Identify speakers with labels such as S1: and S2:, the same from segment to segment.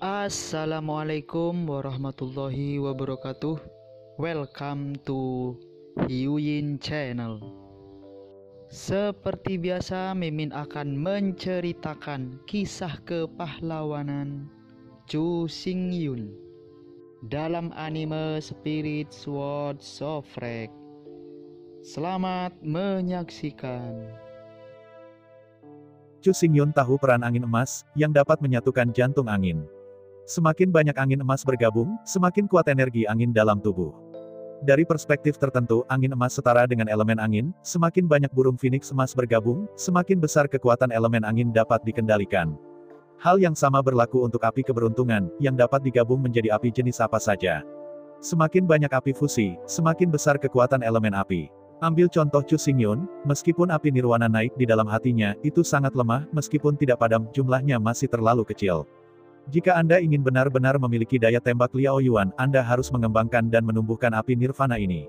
S1: Assalamualaikum warahmatullahi wabarakatuh. Welcome to Hyuyin Channel. Seperti biasa, Mimin akan menceritakan kisah kepahlawanan Chu Xingyun dalam anime Spirit Sword Sofrek. Selamat menyaksikan.
S2: Chu Xingyun tahu peran angin emas, yang dapat menyatukan jantung angin. Semakin banyak angin emas bergabung, semakin kuat energi angin dalam tubuh. Dari perspektif tertentu, angin emas setara dengan elemen angin, semakin banyak burung phoenix emas bergabung, semakin besar kekuatan elemen angin dapat dikendalikan. Hal yang sama berlaku untuk api keberuntungan, yang dapat digabung menjadi api jenis apa saja. Semakin banyak api fusi, semakin besar kekuatan elemen api. Ambil contoh Chu Xingyun, meskipun api nirwana naik di dalam hatinya, itu sangat lemah, meskipun tidak padam, jumlahnya masih terlalu kecil. Jika Anda ingin benar-benar memiliki daya tembak Liao Yuan, Anda harus mengembangkan dan menumbuhkan api nirvana ini.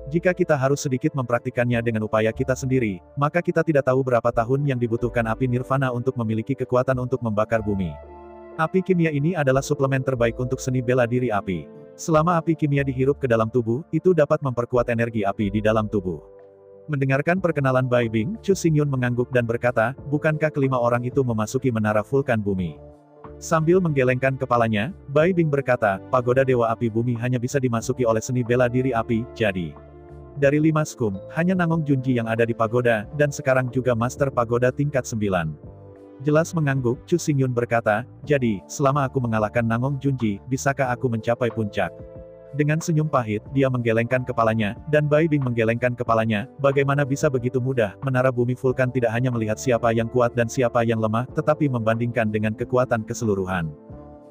S2: Jika kita harus sedikit mempraktikannya dengan upaya kita sendiri, maka kita tidak tahu berapa tahun yang dibutuhkan api nirvana untuk memiliki kekuatan untuk membakar bumi. Api kimia ini adalah suplemen terbaik untuk seni bela diri api. Selama api kimia dihirup ke dalam tubuh, itu dapat memperkuat energi api di dalam tubuh. Mendengarkan perkenalan Bai Bing, Chu Xingyun mengangguk dan berkata, bukankah kelima orang itu memasuki menara vulkan bumi? Sambil menggelengkan kepalanya, Bai Bing berkata, pagoda Dewa Api Bumi hanya bisa dimasuki oleh seni bela diri api, jadi. Dari 5 skum, hanya Nangong Junji yang ada di pagoda, dan sekarang juga Master Pagoda tingkat 9. Jelas mengangguk, Chu Xingyun berkata, jadi, selama aku mengalahkan Nangong Junji, bisakah aku mencapai puncak? Dengan senyum pahit, dia menggelengkan kepalanya, dan Bai Bing menggelengkan kepalanya, bagaimana bisa begitu mudah, menara bumi vulkan tidak hanya melihat siapa yang kuat dan siapa yang lemah, tetapi membandingkan dengan kekuatan keseluruhan.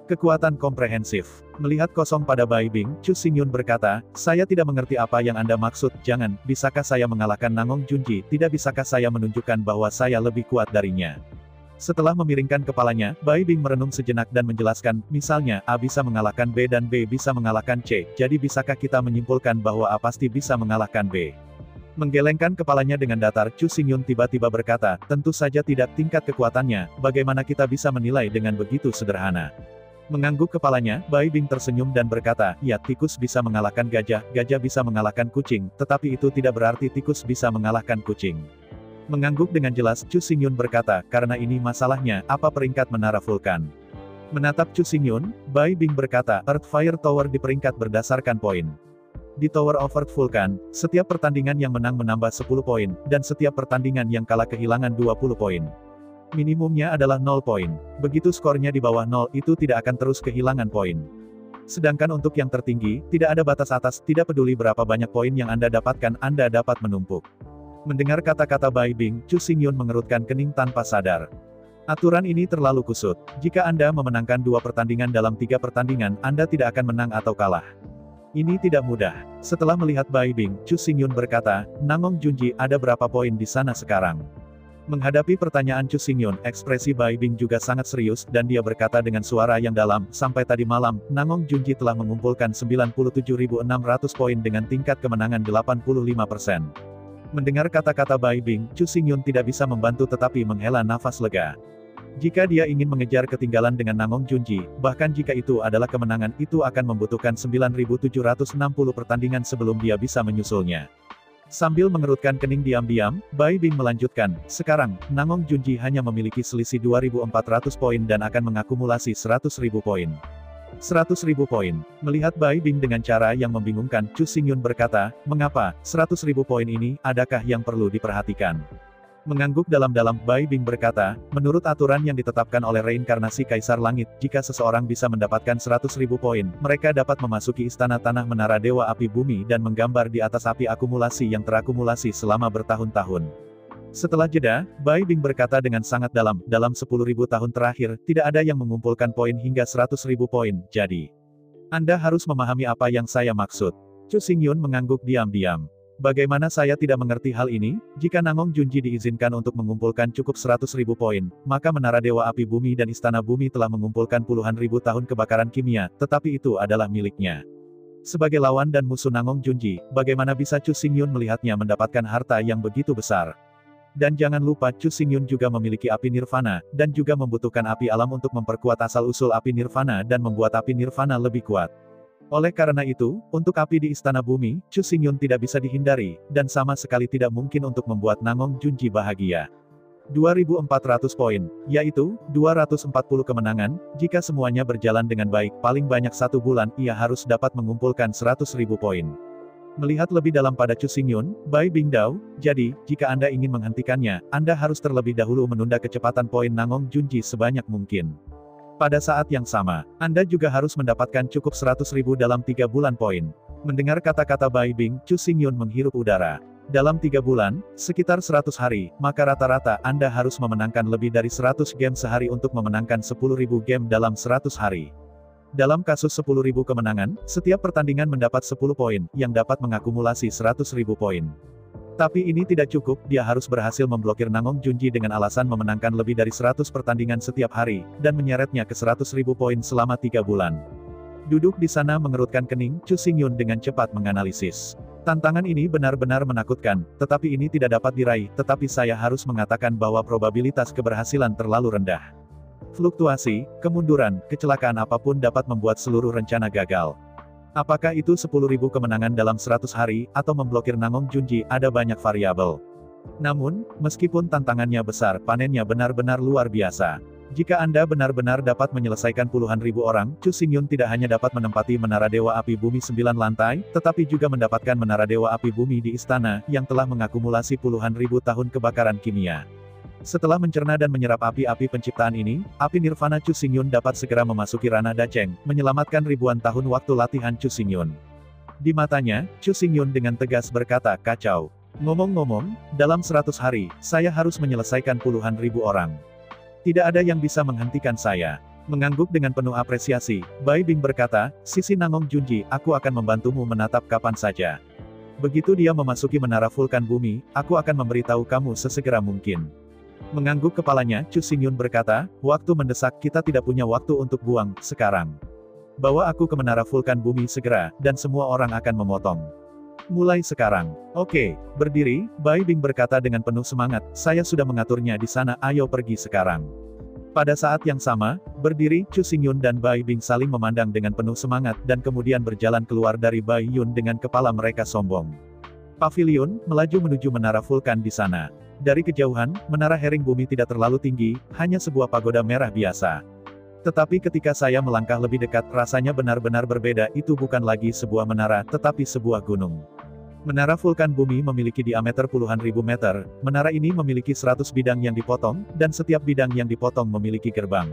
S2: Kekuatan komprehensif. Melihat kosong pada Bai Bing, Chu Xingyun berkata, saya tidak mengerti apa yang Anda maksud, jangan, bisakah saya mengalahkan Nangong Junji, tidak bisakah saya menunjukkan bahwa saya lebih kuat darinya? Setelah memiringkan kepalanya, Bai Bing merenung sejenak dan menjelaskan, misalnya, A bisa mengalahkan B dan B bisa mengalahkan C, jadi bisakah kita menyimpulkan bahwa A pasti bisa mengalahkan B? Menggelengkan kepalanya dengan datar, Chu Xingyun tiba-tiba berkata, tentu saja tidak, tingkat kekuatannya, bagaimana kita bisa menilai dengan begitu sederhana? Mengangguk kepalanya, Bai Bing tersenyum dan berkata, ya, tikus bisa mengalahkan gajah, gajah bisa mengalahkan kucing, tetapi itu tidak berarti tikus bisa mengalahkan kucing. Mengangguk dengan jelas, Chu Xingyun berkata, karena ini masalahnya, apa peringkat menara vulkan? Menatap Chu Xingyun, Bai Bing berkata, Earth Fire Tower di peringkat berdasarkan poin. Di Tower of Earth Vulcan, setiap pertandingan yang menang menambah 10 poin, dan setiap pertandingan yang kalah kehilangan 20 poin. Minimumnya adalah 0 poin. Begitu skornya di bawah 0, itu tidak akan terus kehilangan poin. Sedangkan untuk yang tertinggi, tidak ada batas atas, tidak peduli berapa banyak poin yang Anda dapatkan, Anda dapat menumpuk. Mendengar kata-kata Bai Bing, Chu Xingyun mengerutkan kening tanpa sadar. Aturan ini terlalu kusut. Jika Anda memenangkan 2 pertandingan dalam 3 pertandingan, Anda tidak akan menang atau kalah. Ini tidak mudah. Setelah melihat Bai Bing, Chu Xingyun berkata, Nangong Junji, ada berapa poin di sana sekarang? Menghadapi pertanyaan Chu Xingyun, ekspresi Bai Bing juga sangat serius, dan dia berkata dengan suara yang dalam, sampai tadi malam, Nangong Junji telah mengumpulkan 97.600 poin dengan tingkat kemenangan 85%. Mendengar kata-kata Bai Bing, Chu Xingyun tidak bisa membantu tetapi menghela nafas lega. Jika dia ingin mengejar ketinggalan dengan Nangong Junji, bahkan jika itu adalah kemenangan, itu akan membutuhkan 9.760 pertandingan sebelum dia bisa menyusulnya. Sambil mengerutkan kening diam-diam, Bai Bing melanjutkan, sekarang, Nangong Junji hanya memiliki selisih 2.400 poin dan akan mengakumulasi 100.000 poin. 100.000 poin. Melihat Bai Bing dengan cara yang membingungkan, Chu Xingyun berkata, mengapa, 100.000 poin ini, adakah yang perlu diperhatikan? Mengangguk dalam-dalam, Bai Bing berkata, menurut aturan yang ditetapkan oleh reinkarnasi Kaisar Langit, jika seseorang bisa mendapatkan 100.000 poin, mereka dapat memasuki istana tanah menara Dewa Api Bumi dan menggambar di atas api akumulasi yang terakumulasi selama bertahun-tahun. Setelah jeda, Bai Bing berkata dengan sangat dalam 10.000 tahun terakhir, tidak ada yang mengumpulkan poin hingga 100.000 poin, jadi. Anda harus memahami apa yang saya maksud. Chu Xingyun mengangguk diam-diam. Bagaimana saya tidak mengerti hal ini? Jika Nangong Junji diizinkan untuk mengumpulkan cukup 100.000 poin, maka Menara Dewa Api Bumi dan Istana Bumi telah mengumpulkan puluhan ribu tahun kebakaran kimia, tetapi itu adalah miliknya. Sebagai lawan dan musuh Nangong Junji, bagaimana bisa Chu Xingyun melihatnya mendapatkan harta yang begitu besar? Dan jangan lupa Chu Xingyun juga memiliki api nirvana, dan juga membutuhkan api alam untuk memperkuat asal-usul api nirvana dan membuat api nirvana lebih kuat. Oleh karena itu, untuk api di Istana Bumi, Chu Xingyun tidak bisa dihindari, dan sama sekali tidak mungkin untuk membuat Nangong Junji bahagia. 2.400 poin, yaitu 240 kemenangan. Jika semuanya berjalan dengan baik, paling banyak 1 bulan ia harus dapat mengumpulkan 100.000 poin. Melihat lebih dalam pada Chu Xingyun, Bai Bingdao, jadi, jika Anda ingin menghentikannya, Anda harus terlebih dahulu menunda kecepatan poin Nangong Junji sebanyak mungkin. Pada saat yang sama, Anda juga harus mendapatkan cukup 100.000 dalam 3 bulan poin. Mendengar kata-kata Bai Bing, Chu Xingyun menghirup udara. Dalam 3 bulan, sekitar 100 hari, maka rata-rata Anda harus memenangkan lebih dari 100 game sehari untuk memenangkan 10.000 game dalam 100 hari. Dalam kasus 10.000 kemenangan, setiap pertandingan mendapat 10 poin, yang dapat mengakumulasi 100.000 poin. Tapi ini tidak cukup, dia harus berhasil memblokir Nangong Junji dengan alasan memenangkan lebih dari 100 pertandingan setiap hari, dan menyeretnya ke 100.000 poin selama 3 bulan. Duduk di sana mengerutkan kening, Chu Xingyun dengan cepat menganalisis. Tantangan ini benar-benar menakutkan, tetapi ini tidak dapat diraih, tetapi saya harus mengatakan bahwa probabilitas keberhasilan terlalu rendah. Fluktuasi, kemunduran, kecelakaan apapun dapat membuat seluruh rencana gagal. Apakah itu 10.000 kemenangan dalam 100 hari, atau memblokir Nangong Junji, ada banyak variabel. Namun, meskipun tantangannya besar, panennya benar-benar luar biasa. Jika Anda benar-benar dapat menyelesaikan puluhan ribu orang, Chu Xingyun tidak hanya dapat menempati Menara Dewa Api Bumi 9 lantai, tetapi juga mendapatkan Menara Dewa Api Bumi di istana, yang telah mengakumulasi puluhan ribu tahun kebakaran kimia. Setelah mencerna dan menyerap api-api penciptaan ini, api nirvana Chu Xingyun dapat segera memasuki ranah Dacheng, menyelamatkan ribuan tahun waktu latihan Chu Xingyun. Di matanya, Chu Xingyun dengan tegas berkata, kacau. Ngomong-ngomong, dalam 100 hari, saya harus menyelesaikan puluhan ribu orang. Tidak ada yang bisa menghentikan saya. Mengangguk dengan penuh apresiasi, Bai Bing berkata, Sisi Nangong Junji, aku akan membantumu menatap kapan saja. Begitu dia memasuki menara vulkan bumi, aku akan memberitahu kamu sesegera mungkin. Mengangguk kepalanya, Chu Xingyun berkata, waktu mendesak, kita tidak punya waktu untuk buang, sekarang. Bawa aku ke menara vulkan bumi segera, dan semua orang akan memotong. Mulai sekarang. Oke, berdiri, Bai Bing berkata dengan penuh semangat, saya sudah mengaturnya di sana, ayo pergi sekarang. Pada saat yang sama, berdiri, Chu Xingyun dan Bai Bing saling memandang dengan penuh semangat, dan kemudian berjalan keluar dari Bai Yun dengan kepala mereka sombong. Pavilion, melaju menuju menara vulkan di sana. Dari kejauhan, menara Herring Bumi tidak terlalu tinggi, hanya sebuah pagoda merah biasa. Tetapi ketika saya melangkah lebih dekat, rasanya benar-benar berbeda, itu bukan lagi sebuah menara, tetapi sebuah gunung. Menara vulkan bumi memiliki diameter puluhan ribu meter, menara ini memiliki 100 bidang yang dipotong, dan setiap bidang yang dipotong memiliki gerbang.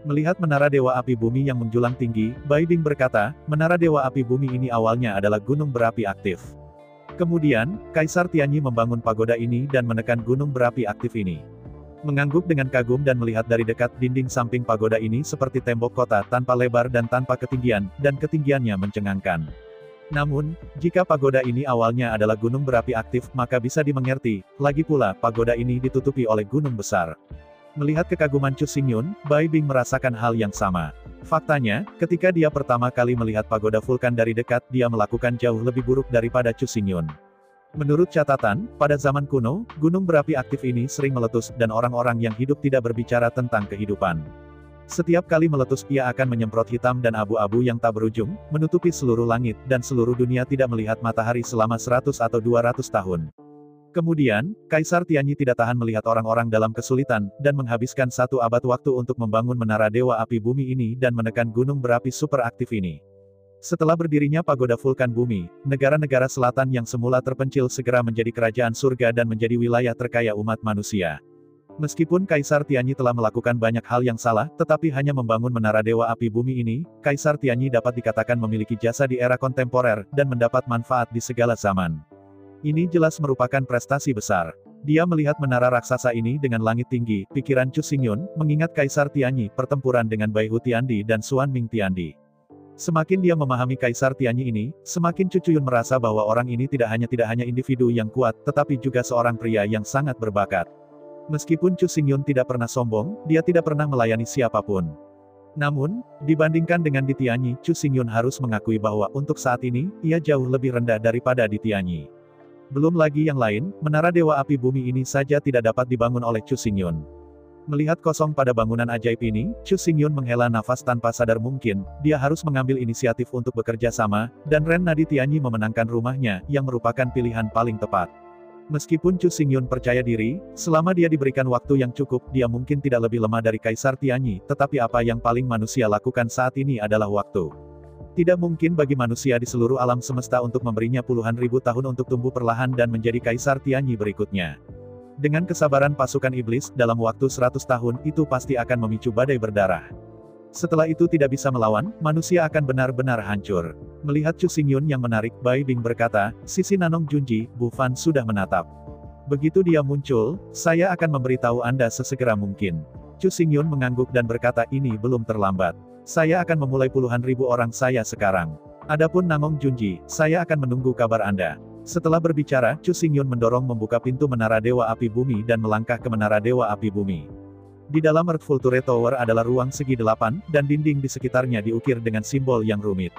S2: Melihat menara Dewa Api Bumi yang menjulang tinggi, Bai Bing berkata, menara Dewa Api Bumi ini awalnya adalah gunung berapi aktif. Kemudian, Kaisar Tianyi membangun pagoda ini dan menekan gunung berapi aktif ini. Mengangguk dengan kagum dan melihat dari dekat, dinding samping pagoda ini seperti tembok kota tanpa lebar dan tanpa ketinggian, dan ketinggiannya mencengangkan. Namun, jika pagoda ini awalnya adalah gunung berapi aktif, maka bisa dimengerti, lagi pula, pagoda ini ditutupi oleh gunung besar. Melihat kekaguman Chu Xingyun, Bai Bing merasakan hal yang sama. Faktanya, ketika dia pertama kali melihat pagoda vulkan dari dekat, dia melakukan jauh lebih buruk daripada Chu Xingyun. Menurut catatan, pada zaman kuno, gunung berapi aktif ini sering meletus, dan orang-orang yang hidup tidak berbicara tentang kehidupan. Setiap kali meletus, ia akan menyemprot hitam dan abu-abu yang tak berujung, menutupi seluruh langit, dan seluruh dunia tidak melihat matahari selama 100 atau 200 tahun. Kemudian, Kaisar Tianyi tidak tahan melihat orang-orang dalam kesulitan, dan menghabiskan 1 abad waktu untuk membangun menara Dewa Api Bumi ini dan menekan gunung berapi super aktif ini. Setelah berdirinya pagoda vulkan bumi, negara-negara selatan yang semula terpencil segera menjadi kerajaan surga dan menjadi wilayah terkaya umat manusia. Meskipun Kaisar Tianyi telah melakukan banyak hal yang salah, tetapi hanya membangun menara Dewa Api Bumi ini, Kaisar Tianyi dapat dikatakan memiliki jasa di era kontemporer, dan mendapat manfaat di segala zaman. Ini jelas merupakan prestasi besar. Dia melihat menara raksasa ini dengan langit tinggi, pikiran Chu Xingyun, mengingat Kaisar Tianyi, pertempuran dengan Bai Hu Tiandi dan Xuan Ming Tiandi. Semakin dia memahami Kaisar Tianyi ini, semakin Chu Xingyun merasa bahwa orang ini tidak hanya individu yang kuat, tetapi juga seorang pria yang sangat berbakat. Meskipun Chu Xingyun tidak pernah sombong, dia tidak pernah melayani siapapun. Namun, dibandingkan dengan Di Tianyi, Chu Xingyun harus mengakui bahwa untuk saat ini, ia jauh lebih rendah daripada Di Tianyi. Belum lagi yang lain, menara Dewa Api Bumi ini saja tidak dapat dibangun oleh Chu Xingyun. Melihat kosong pada bangunan ajaib ini, Chu Xingyun menghela nafas tanpa sadar mungkin, dia harus mengambil inisiatif untuk bekerja sama, dan Ren Nadi Tianyi memenangkan rumahnya, yang merupakan pilihan paling tepat. Meskipun Chu Xingyun percaya diri, selama dia diberikan waktu yang cukup, dia mungkin tidak lebih lemah dari Kaisar Tianyi, tetapi apa yang paling manusia lakukan saat ini adalah waktu. Tidak mungkin bagi manusia di seluruh alam semesta untuk memberinya puluhan ribu tahun untuk tumbuh perlahan dan menjadi Kaisar Tianyi berikutnya. Dengan kesabaran pasukan iblis, dalam waktu 100 tahun, itu pasti akan memicu badai berdarah. Setelah itu tidak bisa melawan, manusia akan benar-benar hancur. Melihat Chu Xingyun yang menarik, Bai Bing berkata, "Sisi Nanong Junji, Bu Fan sudah menatap. Begitu dia muncul, saya akan memberitahu Anda sesegera mungkin." Chu Xingyun mengangguk dan berkata, "Ini belum terlambat. Saya akan memulai puluhan ribu orang saya sekarang. Adapun Nanong Junji, saya akan menunggu kabar Anda." Setelah berbicara, Chu Xingyun mendorong membuka pintu Menara Dewa Api Bumi dan melangkah ke Menara Dewa Api Bumi. Di dalam Earth Vulture Tower adalah ruang segi 8, dan dinding di sekitarnya diukir dengan simbol yang rumit.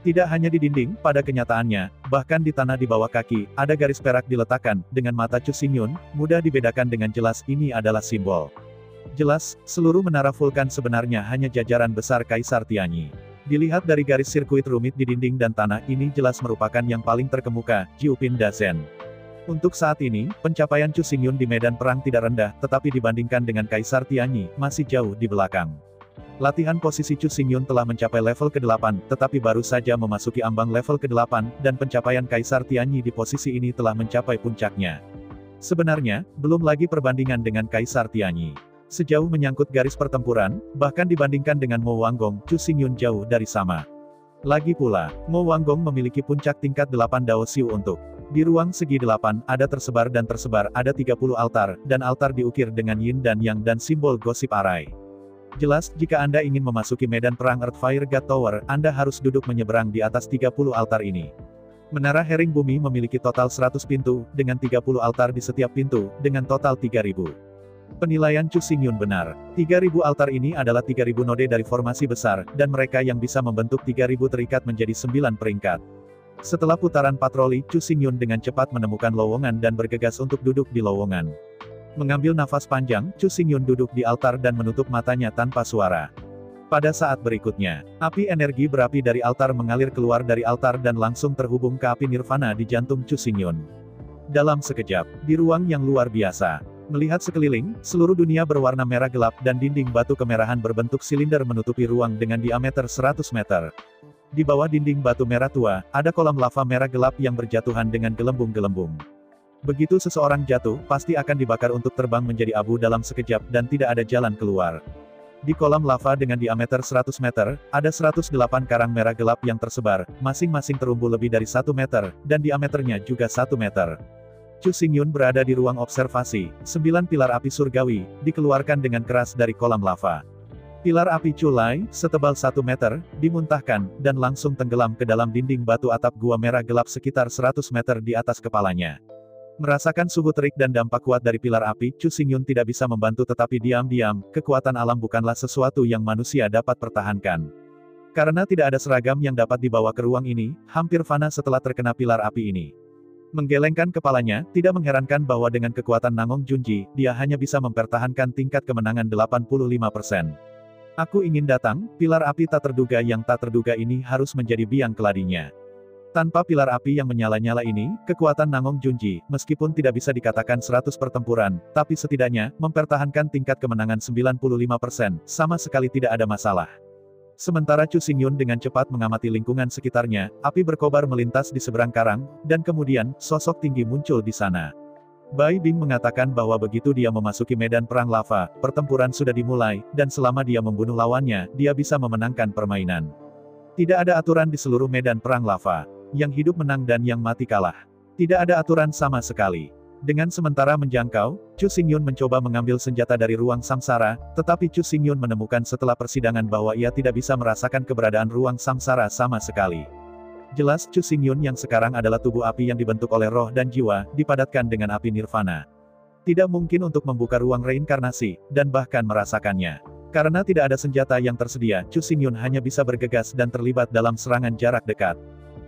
S2: Tidak hanya di dinding, pada kenyataannya, bahkan di tanah di bawah kaki, ada garis perak diletakkan, dengan mata Chu Xingyun, mudah dibedakan dengan jelas ini adalah simbol. Jelas, seluruh menara vulkan sebenarnya hanya jajaran besar Kaisar Tianyi. Dilihat dari garis sirkuit rumit di dinding dan tanah, ini jelas merupakan yang paling terkemuka, Jiupin Dazen. Untuk saat ini, pencapaian Chu Xingyun di medan perang tidak rendah, tetapi dibandingkan dengan Kaisar Tianyi, masih jauh di belakang. Latihan posisi Chu Xingyun telah mencapai level ke-8, tetapi baru saja memasuki ambang level ke-8, dan pencapaian Kaisar Tianyi di posisi ini telah mencapai puncaknya. Sebenarnya, belum lagi perbandingan dengan Kaisar Tianyi. Sejauh menyangkut garis pertempuran, bahkan dibandingkan dengan Mo Wanggong, Chu Xingyun jauh dari sama. Lagi pula, Mo Wanggong memiliki puncak tingkat 8 Dao Xiu untuk. Di ruang segi 8, ada tersebar, ada 30 altar, dan altar diukir dengan yin dan yang dan simbol gosip arai. Jelas, jika Anda ingin memasuki medan perang Earth Fire God Tower, Anda harus duduk menyeberang di atas 30 altar ini. Menara Herring Bumi memiliki total 100 pintu, dengan 30 altar di setiap pintu, dengan total 3000. Penilaian Chu Xingyun benar. 3000 altar ini adalah 3000 node dari formasi besar, dan mereka yang bisa membentuk 3000 terikat menjadi 9 peringkat. Setelah putaran patroli, Chu Xingyun dengan cepat menemukan lowongan dan bergegas untuk duduk di lowongan. Mengambil nafas panjang, Chu Xingyun duduk di altar dan menutup matanya tanpa suara. Pada saat berikutnya, api energi berapi dari altar mengalir keluar dari altar dan langsung terhubung ke api nirvana di jantung Chu Xingyun. Dalam sekejap, di ruang yang luar biasa, melihat sekeliling, seluruh dunia berwarna merah gelap dan dinding batu kemerahan berbentuk silinder menutupi ruang dengan diameter 100 meter. Di bawah dinding batu merah tua, ada kolam lava merah gelap yang berjatuhan dengan gelembung-gelembung. Begitu seseorang jatuh, pasti akan dibakar untuk terbang menjadi abu dalam sekejap dan tidak ada jalan keluar. Di kolam lava dengan diameter 100 meter, ada 108 karang merah gelap yang tersebar, masing-masing terumbu lebih dari 1 meter, dan diameternya juga 1 meter. Chu Xingyun berada di ruang observasi, 9 pilar api surgawi, dikeluarkan dengan keras dari kolam lava. Pilar api Culai, setebal 1 meter, dimuntahkan, dan langsung tenggelam ke dalam dinding batu atap gua merah gelap sekitar 100 meter di atas kepalanya. Merasakan suhu terik dan dampak kuat dari pilar api, Chu Xingyun tidak bisa membantu tetapi diam-diam, kekuatan alam bukanlah sesuatu yang manusia dapat pertahankan. Karena tidak ada seragam yang dapat dibawa ke ruang ini, hampir fana setelah terkena pilar api ini. Menggelengkan kepalanya, tidak mengherankan bahwa dengan kekuatan Nanong Junji, dia hanya bisa mempertahankan tingkat kemenangan 85%. Aku ingin datang, pilar api tak terduga yang tak terduga ini harus menjadi biang keladinya. Tanpa pilar api yang menyala-nyala ini, kekuatan Nanong Junji, meskipun tidak bisa dikatakan 100 pertempuran, tapi setidaknya, mempertahankan tingkat kemenangan 95%, sama sekali tidak ada masalah. Sementara Chu Xingyun dengan cepat mengamati lingkungan sekitarnya, api berkobar melintas di seberang karang, dan kemudian, sosok tinggi muncul di sana. Bai Bing mengatakan bahwa begitu dia memasuki medan perang lava, pertempuran sudah dimulai, dan selama dia membunuh lawannya, dia bisa memenangkan permainan. Tidak ada aturan di seluruh medan perang lava. Yang hidup menang dan yang mati kalah. Tidak ada aturan sama sekali. Dengan sementara menjangkau, Chu Xingyun mencoba mengambil senjata dari ruang samsara, tetapi Chu Xingyun menemukan setelah persidangan bahwa ia tidak bisa merasakan keberadaan ruang samsara sama sekali. Jelas Chu Xingyun yang sekarang adalah tubuh api yang dibentuk oleh roh dan jiwa, dipadatkan dengan api nirvana. Tidak mungkin untuk membuka ruang reinkarnasi, dan bahkan merasakannya. Karena tidak ada senjata yang tersedia, Chu Xingyun hanya bisa bergegas dan terlibat dalam serangan jarak dekat.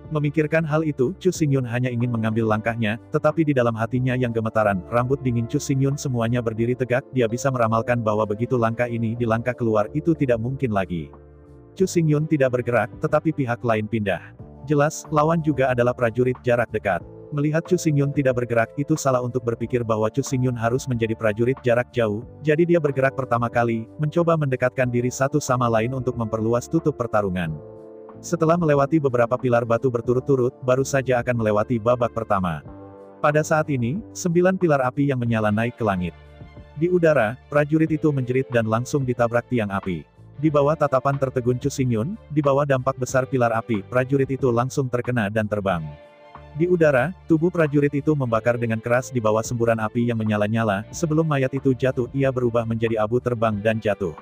S2: Memikirkan hal itu, Chu Xingyun hanya ingin mengambil langkahnya, tetapi di dalam hatinya yang gemetaran, rambut dingin Chu Xingyun semuanya berdiri tegak, dia bisa meramalkan bahwa begitu langkah ini dilangkah keluar, itu tidak mungkin lagi. Chu Xingyun tidak bergerak, tetapi pihak lain pindah. Jelas, lawan juga adalah prajurit jarak dekat. Melihat Chu Xingyun tidak bergerak, itu salah untuk berpikir bahwa Chu Xingyun harus menjadi prajurit jarak jauh, jadi dia bergerak pertama kali, mencoba mendekatkan diri satu sama lain untuk memperluas tutup pertarungan. Setelah melewati beberapa pilar batu berturut-turut, baru saja akan melewati babak pertama. Pada saat ini, 9 pilar api yang menyala naik ke langit. Di udara, prajurit itu menjerit dan langsung ditabrak tiang api. Di bawah tatapan tertegun Chu Xingyun, di bawah dampak besar pilar api, prajurit itu langsung terkena dan terbang. Di udara, tubuh prajurit itu membakar dengan keras di bawah semburan api yang menyala-nyala, sebelum mayat itu jatuh, ia berubah menjadi abu terbang dan jatuh.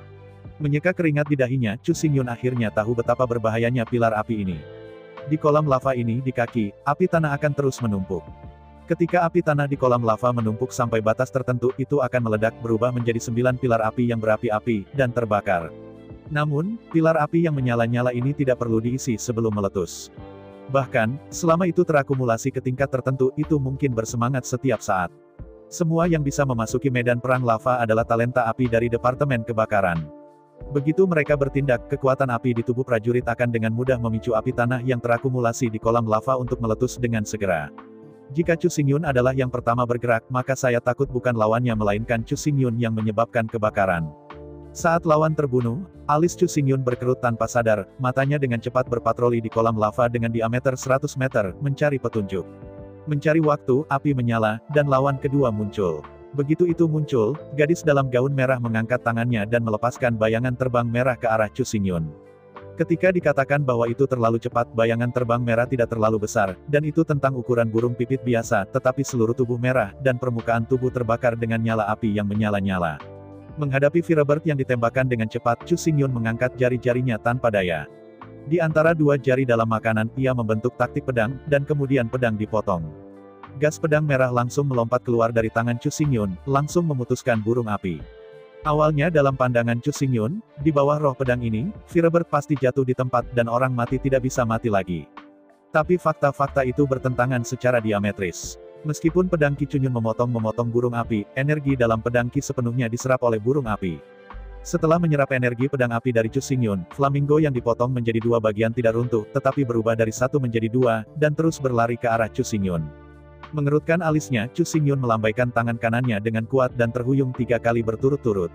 S2: Menyeka keringat di dahinya, Chu Xingyun akhirnya tahu betapa berbahayanya pilar api ini. Di kolam lava ini, di kaki, api tanah akan terus menumpuk. Ketika api tanah di kolam lava menumpuk sampai batas tertentu, itu akan meledak berubah menjadi 9 pilar api yang berapi-api, dan terbakar. Namun, pilar api yang menyala-nyala ini tidak perlu diisi sebelum meletus. Bahkan, selama itu terakumulasi ke tingkat tertentu, itu mungkin bersemangat setiap saat. Semua yang bisa memasuki medan perang lava adalah talenta api dari Departemen Kebakaran. Begitu mereka bertindak, kekuatan api di tubuh prajurit akan dengan mudah memicu api tanah yang terakumulasi di kolam lava untuk meletus dengan segera. Jika Chu Xingyun adalah yang pertama bergerak, maka saya takut bukan lawannya melainkan Chu Xingyun yang menyebabkan kebakaran. Saat lawan terbunuh, alis Chu Xingyun berkerut tanpa sadar, matanya dengan cepat berpatroli di kolam lava dengan diameter 100 meter, mencari petunjuk. Mencari waktu, api menyala, dan lawan kedua muncul. Begitu itu muncul, gadis dalam gaun merah mengangkat tangannya dan melepaskan bayangan terbang merah ke arah Chu Xingyun. Ketika dikatakan bahwa itu terlalu cepat, bayangan terbang merah tidak terlalu besar, dan itu tentang ukuran burung pipit biasa, tetapi seluruh tubuh merah, dan permukaan tubuh terbakar dengan nyala api yang menyala-nyala. Menghadapi Firebird yang ditembakkan dengan cepat, Chu Xingyun mengangkat jari-jarinya tanpa daya. Di antara dua jari dalam makanan, ia membentuk taktik pedang, dan kemudian pedang dipotong. Gas pedang merah langsung melompat keluar dari tangan Chu Xingyun, langsung memutuskan burung api. Awalnya dalam pandangan Chu Xingyun, di bawah roh pedang ini, Firebird pasti jatuh di tempat dan orang mati tidak bisa mati lagi. Tapi fakta-fakta itu bertentangan secara diametris. Meskipun pedang Qi Chunyun memotong burung api, energi dalam pedang Qi sepenuhnya diserap oleh burung api. Setelah menyerap energi pedang api dari Chu Xingyun, flamingo yang dipotong menjadi dua bagian tidak runtuh, tetapi berubah dari satu menjadi dua, dan terus berlari ke arah Chu Xingyun. Mengerutkan alisnya, Chu Xingyun melambaikan tangan kanannya dengan kuat dan terhuyung 3 kali berturut-turut.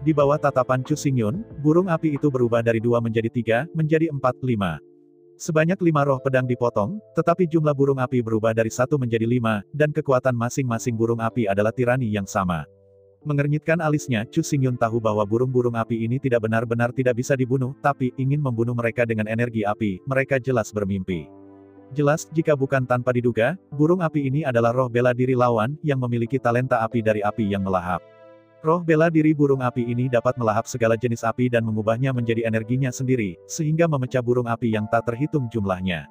S2: Di bawah tatapan Chu Xingyun, burung api itu berubah dari 2 menjadi 3, menjadi 4, 5. Sebanyak 5 roh pedang dipotong, tetapi jumlah burung api berubah dari 1 menjadi 5, dan kekuatan masing-masing burung api adalah tirani yang sama. Mengernyitkan alisnya, Chu Xingyun tahu bahwa burung-burung api ini tidak benar-benar tidak bisa dibunuh, tapi ingin membunuh mereka dengan energi api, mereka jelas bermimpi. Jelas, jika bukan tanpa diduga, burung api ini adalah roh bela diri lawan, yang memiliki talenta api dari api yang melahap. Roh bela diri burung api ini dapat melahap segala jenis api dan mengubahnya menjadi energinya sendiri, sehingga memecah burung api yang tak terhitung jumlahnya.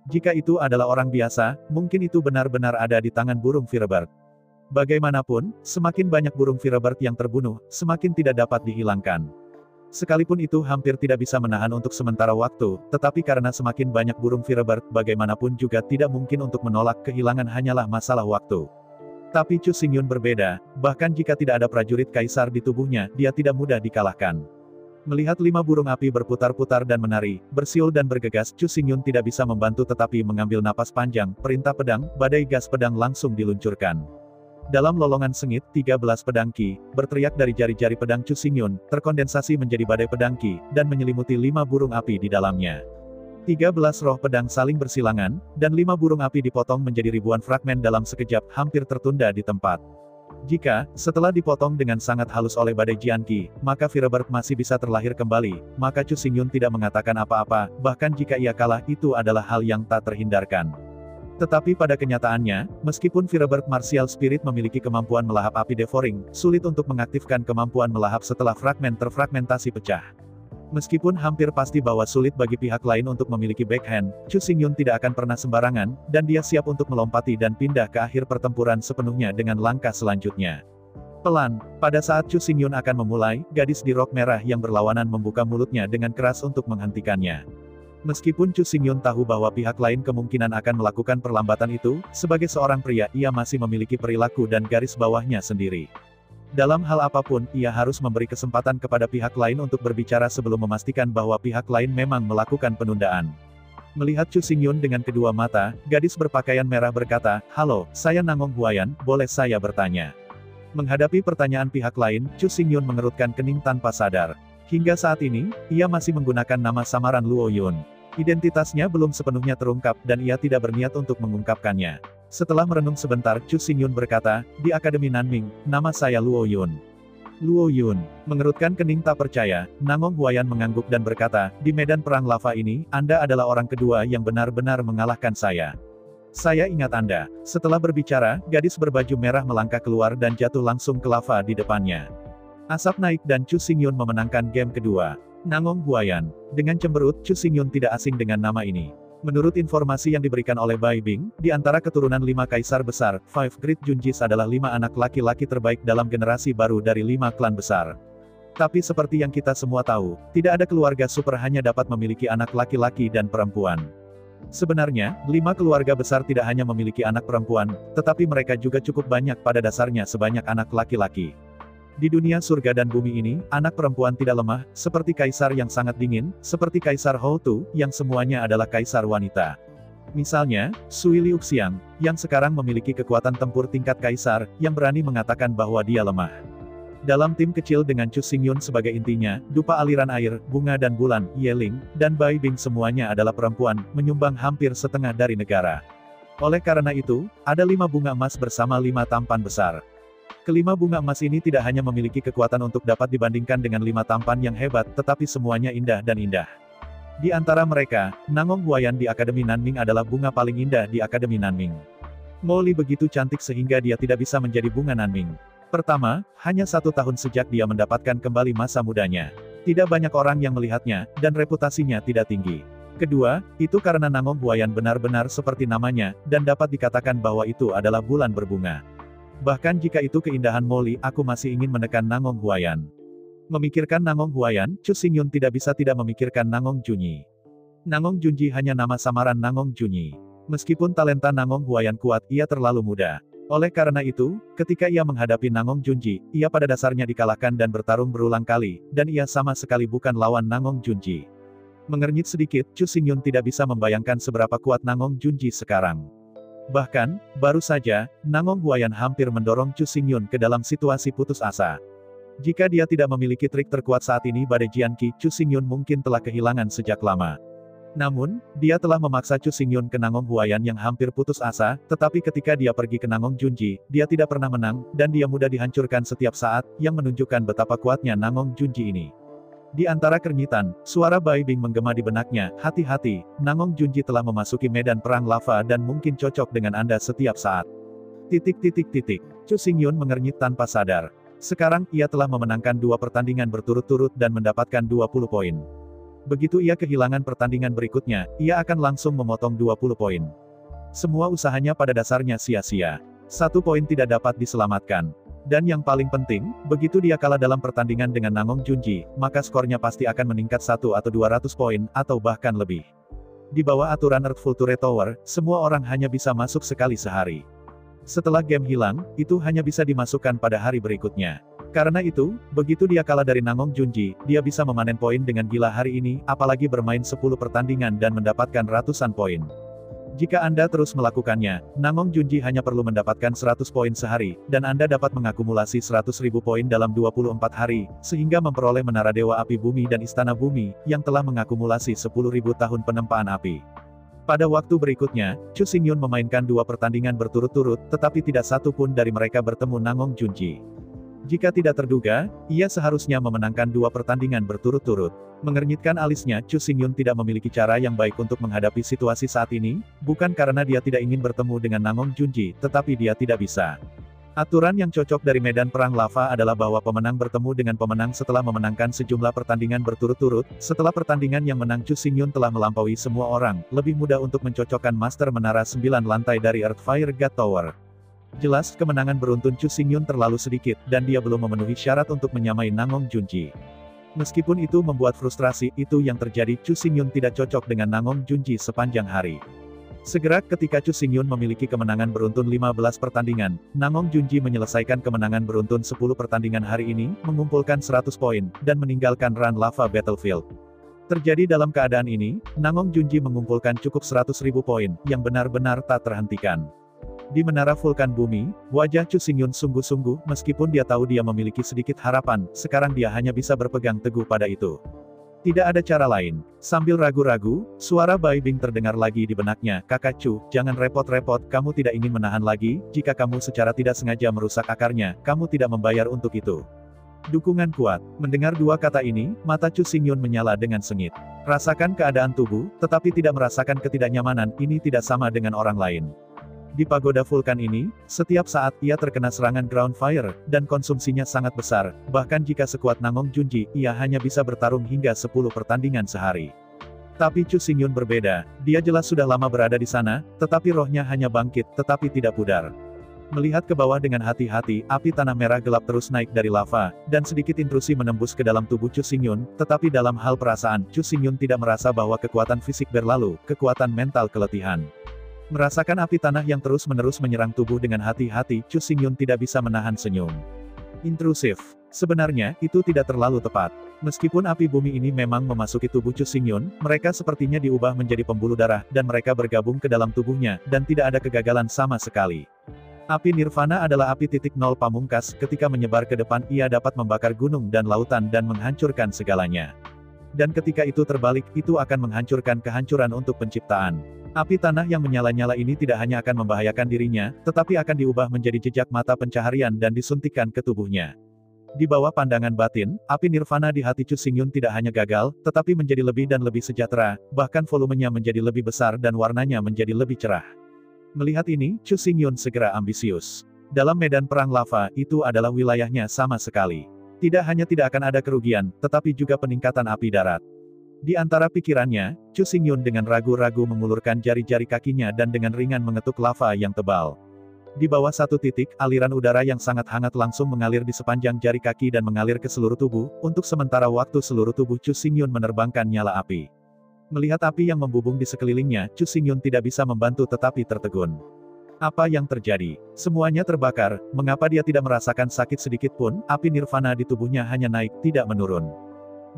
S2: Jika itu adalah orang biasa, mungkin itu benar-benar ada di tangan burung Firebird. Bagaimanapun, semakin banyak burung Firebird yang terbunuh, semakin tidak dapat dihilangkan. Sekalipun itu hampir tidak bisa menahan untuk sementara waktu, tetapi karena semakin banyak burung Firebird, bagaimanapun juga tidak mungkin untuk menolak, kehilangan hanyalah masalah waktu. Tapi Chu Xingyun berbeda, bahkan jika tidak ada prajurit kaisar di tubuhnya, dia tidak mudah dikalahkan. Melihat 5 burung api berputar-putar dan menari, bersiul dan bergegas, Chu Xingyun tidak bisa membantu tetapi mengambil napas panjang, perintah pedang, badai gas pedang langsung diluncurkan. Dalam lolongan sengit, 13 pedang Qi, berteriak dari jari-jari pedang Chu Xingyun, terkondensasi menjadi badai pedang Qi, dan menyelimuti 5 burung api di dalamnya. 13 roh pedang saling bersilangan, dan 5 burung api dipotong menjadi ribuan fragmen dalam sekejap, hampir tertunda di tempat. Jika, setelah dipotong dengan sangat halus oleh badai Jian Qi, maka Firebird masih bisa terlahir kembali, maka Chu Xingyun tidak mengatakan apa-apa, bahkan jika ia kalah itu adalah hal yang tak terhindarkan. Tetapi pada kenyataannya, meskipun Firebird Martial Spirit memiliki kemampuan melahap api devouring, sulit untuk mengaktifkan kemampuan melahap setelah fragmen terfragmentasi pecah. Meskipun hampir pasti bahwa sulit bagi pihak lain untuk memiliki backhand, Chu Xingyun tidak akan pernah sembarangan, dan dia siap untuk melompati dan pindah ke akhir pertempuran sepenuhnya dengan langkah selanjutnya. Pelan, pada saat Chu Xingyun akan memulai, gadis di rok merah yang berlawanan membuka mulutnya dengan keras untuk menghentikannya. Meskipun Chu Xingyun tahu bahwa pihak lain kemungkinan akan melakukan perlambatan itu, sebagai seorang pria ia masih memiliki perilaku dan garis bawahnya sendiri. Dalam hal apapun, ia harus memberi kesempatan kepada pihak lain untuk berbicara sebelum memastikan bahwa pihak lain memang melakukan penundaan. Melihat Chu Xingyun dengan kedua mata, gadis berpakaian merah berkata, "Halo, saya Nangong Huayan, boleh saya bertanya?" Menghadapi pertanyaan pihak lain, Chu Xingyun mengerutkan kening tanpa sadar. Hingga saat ini, ia masih menggunakan nama samaran Luo Yun. Identitasnya belum sepenuhnya terungkap dan ia tidak berniat untuk mengungkapkannya. Setelah merenung sebentar, Chu Xingyun berkata, "Di Akademi Nanming, nama saya Luo Yun." Luo Yun mengerutkan kening tak percaya. Nangong Huayan mengangguk dan berkata, "Di medan perang lava ini, Anda adalah orang kedua yang benar-benar mengalahkan saya. Saya ingat Anda." Setelah berbicara, gadis berbaju merah melangkah keluar dan jatuh langsung ke lava di depannya. Asap naik dan Chu Xingyun memenangkan game kedua. Nangong Huayan. Dengan cemberut, Chu Xingyun tidak asing dengan nama ini. Menurut informasi yang diberikan oleh Bai Bing, di antara keturunan 5 kaisar besar, Five Great Junjis adalah 5 anak laki-laki terbaik dalam generasi baru dari 5 klan besar. Tapi seperti yang kita semua tahu, tidak ada keluarga super hanya dapat memiliki anak laki-laki dan perempuan. Sebenarnya, 5 keluarga besar tidak hanya memiliki anak perempuan, tetapi mereka juga cukup banyak pada dasarnya sebanyak anak laki-laki. Di dunia surga dan bumi ini, anak perempuan tidak lemah, seperti kaisar yang sangat dingin, seperti Kaisar Hou Tu, yang semuanya adalah kaisar wanita. Misalnya, Sui Liuxiang, yang sekarang memiliki kekuatan tempur tingkat kaisar, yang berani mengatakan bahwa dia lemah. Dalam tim kecil dengan Chu Xingyun sebagai intinya, dupa aliran air, bunga dan bulan, Yeling, dan Bai Bing semuanya adalah perempuan, menyumbang hampir setengah dari negara. Oleh karena itu, ada 5 bunga emas bersama 5 tampan besar. Kelima bunga emas ini tidak hanya memiliki kekuatan untuk dapat dibandingkan dengan 5 tampan yang hebat, tetapi semuanya indah dan indah. Di antara mereka, Nangong Huayan di Akademi Nanming adalah bunga paling indah di Akademi Nanming. Molly begitu cantik sehingga dia tidak bisa menjadi bunga Nanming. Pertama, hanya 1 tahun sejak dia mendapatkan kembali masa mudanya. Tidak banyak orang yang melihatnya, dan reputasinya tidak tinggi. Kedua, itu karena Nangong Huayan benar-benar seperti namanya, dan dapat dikatakan bahwa itu adalah bulan berbunga. Bahkan jika itu keindahan Molly, aku masih ingin menekan Nangong Huayan. Memikirkan Nangong Huayan, Chu Xingyun tidak bisa tidak memikirkan Nangong Junyi. Nangong Junji hanya nama samaran Nangong Junyi. Meskipun talenta Nangong Huayan kuat, ia terlalu muda. Oleh karena itu, ketika ia menghadapi Nangong Junji, ia pada dasarnya dikalahkan dan bertarung berulang kali, dan ia sama sekali bukan lawan Nangong Junji. Mengernyit sedikit, Chu Xingyun tidak bisa membayangkan seberapa kuat Nangong Junji sekarang. Bahkan, baru saja, Nangong Huayan hampir mendorong Chu Xingyun ke dalam situasi putus asa. Jika dia tidak memiliki trik terkuat saat ini pada Jianqi, Chu Xingyun mungkin telah kehilangan sejak lama. Namun, dia telah memaksa Chu Xingyun ke Nangong Huayan yang hampir putus asa, tetapi ketika dia pergi ke Nangong Junji, dia tidak pernah menang, dan dia mudah dihancurkan setiap saat, yang menunjukkan betapa kuatnya Nangong Junji ini. Di antara kernyitan, suara Bai Bing menggema di benaknya, "Hati-hati, Nangong Junji telah memasuki medan perang lava dan mungkin cocok dengan Anda setiap saat." Chu Xingyun mengernyit tanpa sadar. Sekarang, ia telah memenangkan 2 pertandingan berturut-turut dan mendapatkan 20 poin. Begitu ia kehilangan pertandingan berikutnya, ia akan langsung memotong 20 poin. Semua usahanya pada dasarnya sia-sia. 1 poin tidak dapat diselamatkan. Dan yang paling penting, begitu dia kalah dalam pertandingan dengan Nangong Junji, maka skornya pasti akan meningkat 1 atau 200 poin, atau bahkan lebih. Di bawah aturan Earth Vulture Tower, semua orang hanya bisa masuk sekali sehari. Setelah game hilang, itu hanya bisa dimasukkan pada hari berikutnya. Karena itu, begitu dia kalah dari Nangong Junji, dia bisa memanen poin dengan gila hari ini, apalagi bermain 10 pertandingan dan mendapatkan ratusan poin. Jika Anda terus melakukannya, Nangong Junji hanya perlu mendapatkan 100 poin sehari, dan Anda dapat mengakumulasi 100.000 poin dalam 24 hari, sehingga memperoleh Menara Dewa Api Bumi dan Istana Bumi, yang telah mengakumulasi 10.000 tahun penempaan api. Pada waktu berikutnya, Chu Xingyun memainkan 2 pertandingan berturut-turut, tetapi tidak satu pun dari mereka bertemu Nangong Junji. Jika tidak terduga, ia seharusnya memenangkan 2 pertandingan berturut-turut. Mengernyitkan alisnya, Chu Xingyun tidak memiliki cara yang baik untuk menghadapi situasi saat ini, bukan karena dia tidak ingin bertemu dengan Nangong Junji, tetapi dia tidak bisa. Aturan yang cocok dari medan perang lava adalah bahwa pemenang bertemu dengan pemenang setelah memenangkan sejumlah pertandingan berturut-turut. Setelah pertandingan yang menang Chu Xingyun telah melampaui semua orang, lebih mudah untuk mencocokkan Master Menara 9 lantai dari Earth Fire God Tower. Jelas, kemenangan beruntun Chu Xingyun terlalu sedikit, dan dia belum memenuhi syarat untuk menyamai Nangong Junji. Meskipun itu membuat frustrasi, itu yang terjadi. Chu Xingyun tidak cocok dengan Nangong Junji sepanjang hari. Segera ketika Chu Xingyun memiliki kemenangan beruntun 15 pertandingan, Nangong Junji menyelesaikan kemenangan beruntun 10 pertandingan hari ini, mengumpulkan 100 poin, dan meninggalkan run lava battlefield. Terjadi dalam keadaan ini, Nangong Junji mengumpulkan cukup 100.000 poin, yang benar-benar tak terhentikan. Di menara vulkan bumi, wajah Chu Xingyun sungguh-sungguh, meskipun dia tahu dia memiliki sedikit harapan, sekarang dia hanya bisa berpegang teguh pada itu. Tidak ada cara lain. Sambil ragu-ragu, suara Bai Bing terdengar lagi di benaknya. Kakak Chu, jangan repot-repot, kamu tidak ingin menahan lagi, jika kamu secara tidak sengaja merusak akarnya, kamu tidak membayar untuk itu. Dukungan kuat. Mendengar dua kata ini, mata Chu Xingyun menyala dengan sengit. Rasakan keadaan tubuh, tetapi tidak merasakan ketidaknyamanan, ini tidak sama dengan orang lain. Di pagoda vulkan ini, setiap saat ia terkena serangan ground fire, dan konsumsinya sangat besar, bahkan jika sekuat Nangong Junji, ia hanya bisa bertarung hingga 10 pertandingan sehari. Tapi Chu Xingyun berbeda, dia jelas sudah lama berada di sana, tetapi rohnya hanya bangkit, tetapi tidak pudar. Melihat ke bawah dengan hati-hati, api tanah merah gelap terus naik dari lava, dan sedikit intrusi menembus ke dalam tubuh Chu Xingyun, tetapi dalam hal perasaan, Chu Xingyun tidak merasa bahwa kekuatan fisik berlalu, kekuatan mental keletihan. Merasakan api tanah yang terus-menerus menyerang tubuh dengan hati-hati, Chu Xingyun tidak bisa menahan senyum. Intrusif. Sebenarnya, itu tidak terlalu tepat. Meskipun api bumi ini memang memasuki tubuh Chu Xingyun, mereka sepertinya diubah menjadi pembuluh darah, dan mereka bergabung ke dalam tubuhnya, dan tidak ada kegagalan sama sekali. Api Nirvana adalah api titik nol pamungkas, ketika menyebar ke depan ia dapat membakar gunung dan lautan dan menghancurkan segalanya. Dan ketika itu terbalik, itu akan menghancurkan kehancuran untuk penciptaan. Api tanah yang menyala-nyala ini tidak hanya akan membahayakan dirinya, tetapi akan diubah menjadi jejak mata pencaharian dan disuntikkan ke tubuhnya. Di bawah pandangan batin, api nirvana di hati Chu Xingyun tidak hanya gagal, tetapi menjadi lebih dan lebih sejahtera, bahkan volumenya menjadi lebih besar dan warnanya menjadi lebih cerah. Melihat ini, Chu Xingyun segera ambisius. Dalam medan perang lava, itu adalah wilayahnya sama sekali. Tidak hanya tidak akan ada kerugian, tetapi juga peningkatan api darat. Di antara pikirannya, Chu Xingyun dengan ragu-ragu mengulurkan jari-jari kakinya dan dengan ringan mengetuk lava yang tebal. Di bawah satu titik, aliran udara yang sangat hangat langsung mengalir di sepanjang jari kaki dan mengalir ke seluruh tubuh, untuk sementara waktu seluruh tubuh Chu Xingyun menerbangkan nyala api. Melihat api yang membubung di sekelilingnya, Chu Xingyun tidak bisa membantu tetapi tertegun. Apa yang terjadi? Semuanya terbakar, mengapa dia tidak merasakan sakit sedikit pun? Api nirvana di tubuhnya hanya naik, tidak menurun.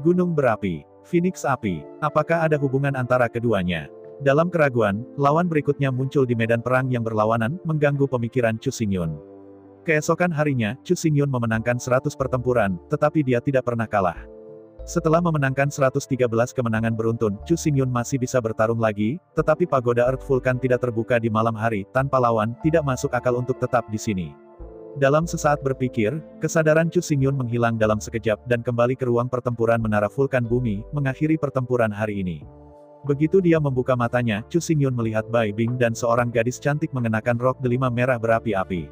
S2: Gunung berapi. Phoenix api. Apakah ada hubungan antara keduanya? Dalam keraguan, lawan berikutnya muncul di medan perang yang berlawanan, mengganggu pemikiran Chu Xingyun. Keesokan harinya, Chu Xingyun memenangkan 100 pertempuran, tetapi dia tidak pernah kalah. Setelah memenangkan 113 kemenangan beruntun, Chu Xingyun masih bisa bertarung lagi, tetapi pagoda Earth Vulkan tidak terbuka di malam hari, tanpa lawan, tidak masuk akal untuk tetap di sini. Dalam sesaat berpikir, kesadaran Chu Xingyun menghilang dalam sekejap dan kembali ke ruang pertempuran menara vulkan bumi, mengakhiri pertempuran hari ini. Begitu dia membuka matanya, Chu Xingyun melihat Bai Bing dan seorang gadis cantik mengenakan rok delima merah berapi-api.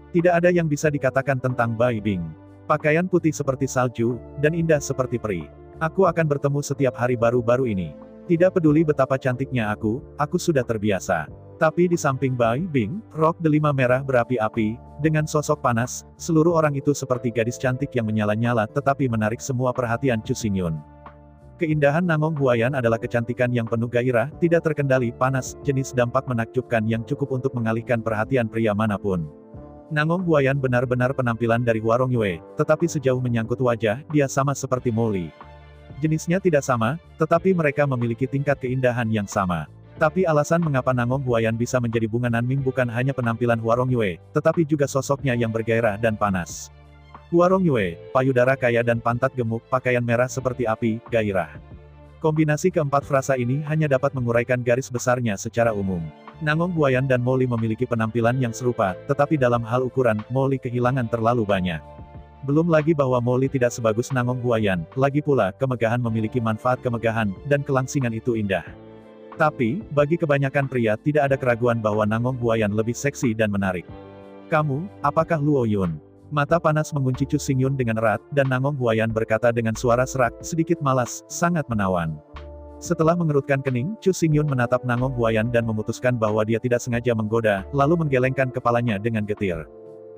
S2: Tidak ada yang bisa dikatakan tentang Bai Bing. Pakaian putih seperti salju, dan indah seperti peri. Aku akan bertemu setiap hari baru-baru ini. Tidak peduli betapa cantiknya aku sudah terbiasa. Tapi di samping Bai Bing, rok delima merah berapi-api, dengan sosok panas, seluruh orang itu seperti gadis cantik yang menyala-nyala tetapi menarik semua perhatian Chu Xingyun. Keindahan Nangong Huayan adalah kecantikan yang penuh gairah, tidak terkendali, panas, jenis dampak menakjubkan yang cukup untuk mengalihkan perhatian pria manapun. Nangong Huayan benar-benar penampilan dari Huarong Yue, tetapi sejauh menyangkut wajah, dia sama seperti Molly. Jenisnya tidak sama, tetapi mereka memiliki tingkat keindahan yang sama. Tapi alasan mengapa Nangong Huayan bisa menjadi bunga Nanming bukan hanya penampilan Huarong Yue, tetapi juga sosoknya yang bergairah dan panas. Huarong Yue, payudara kaya dan pantat gemuk, pakaian merah seperti api, gairah. Kombinasi keempat frasa ini hanya dapat menguraikan garis besarnya secara umum. Nangong Huayan dan Molly memiliki penampilan yang serupa, tetapi dalam hal ukuran, Molly kehilangan terlalu banyak. Belum lagi bahwa Molly tidak sebagus Nangong Huayan, lagi pula, kemegahan memiliki manfaat kemegahan, dan kelangsingan itu indah. Tapi, bagi kebanyakan pria tidak ada keraguan bahwa Nangong Huayan lebih seksi dan menarik. Kamu, apakah Luo Yun? Mata panas mengunci Chu Xingyun dengan erat, dan Nangong Huayan berkata dengan suara serak, sedikit malas, sangat menawan. Setelah mengerutkan kening, Chu Xingyun menatap Nangong Huayan dan memutuskan bahwa dia tidak sengaja menggoda, lalu menggelengkan kepalanya dengan getir.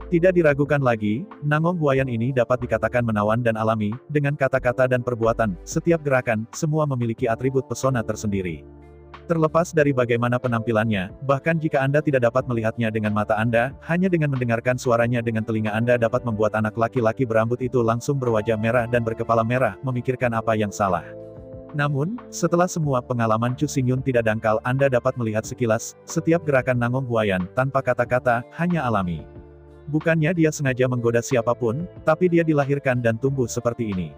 S2: Tidak diragukan lagi, Nangong Huayan ini dapat dikatakan menawan dan alami, dengan kata-kata dan perbuatan, setiap gerakan, semua memiliki atribut pesona tersendiri. Terlepas dari bagaimana penampilannya, bahkan jika Anda tidak dapat melihatnya dengan mata Anda, hanya dengan mendengarkan suaranya dengan telinga Anda dapat membuat anak laki-laki berambut itu langsung berwajah merah dan berkepala merah, memikirkan apa yang salah. Namun, setelah semua pengalaman Chu Xingyun tidak dangkal, Anda dapat melihat sekilas, setiap gerakan Nangong Huayan, tanpa kata-kata, hanya alami. Bukannya dia sengaja menggoda siapapun, tapi dia dilahirkan dan tumbuh seperti ini.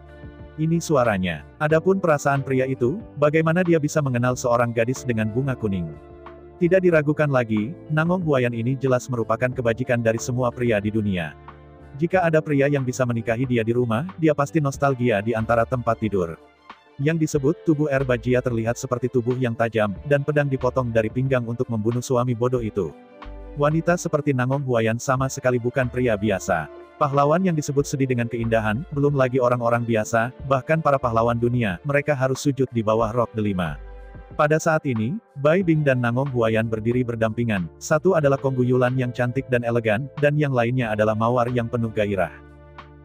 S2: Ini suaranya. Adapun perasaan pria itu, bagaimana dia bisa mengenal seorang gadis dengan bunga kuning? Tidak diragukan lagi, Nangong Huayan ini jelas merupakan kebajikan dari semua pria di dunia. Jika ada pria yang bisa menikahi dia di rumah, dia pasti nostalgia di antara tempat tidur. Yang disebut tubuh Bajia terlihat seperti tubuh yang tajam, dan pedang dipotong dari pinggang untuk membunuh suami bodoh itu. Wanita seperti Nangong Huayan sama sekali bukan pria biasa. Pahlawan yang disebut sedih dengan keindahan, belum lagi orang-orang biasa, bahkan para pahlawan dunia, mereka harus sujud di bawah rok delima. Pada saat ini, Bai Bing dan Nangong Huayan berdiri berdampingan, satu adalah Konggu Yulan yang cantik dan elegan, dan yang lainnya adalah Mawar yang penuh gairah.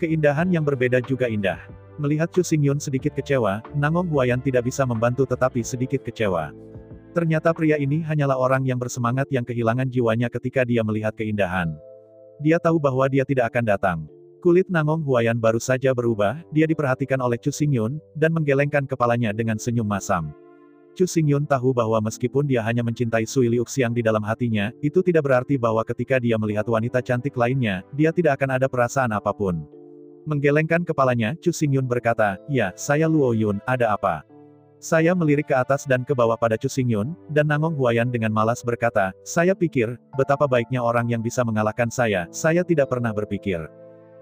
S2: Keindahan yang berbeda juga indah. Melihat Chu Xingyun sedikit kecewa, Nangong Huayan tidak bisa membantu tetapi sedikit kecewa. Ternyata pria ini hanyalah orang yang bersemangat yang kehilangan jiwanya ketika dia melihat keindahan. Dia tahu bahwa dia tidak akan datang. Kulit Nangong Huayan baru saja berubah, dia diperhatikan oleh Chu Xingyun, dan menggelengkan kepalanya dengan senyum masam. Chu Xingyun tahu bahwa meskipun dia hanya mencintai Sui Liuxiang di dalam hatinya, itu tidak berarti bahwa ketika dia melihat wanita cantik lainnya, dia tidak akan ada perasaan apapun. Menggelengkan kepalanya, Chu Xingyun berkata, "Ya, saya Luo Yun, ada apa?" Saya melirik ke atas dan ke bawah pada Chu Xingyun, dan Nangong Huayan dengan malas berkata, "Saya pikir, betapa baiknya orang yang bisa mengalahkan saya tidak pernah berpikir.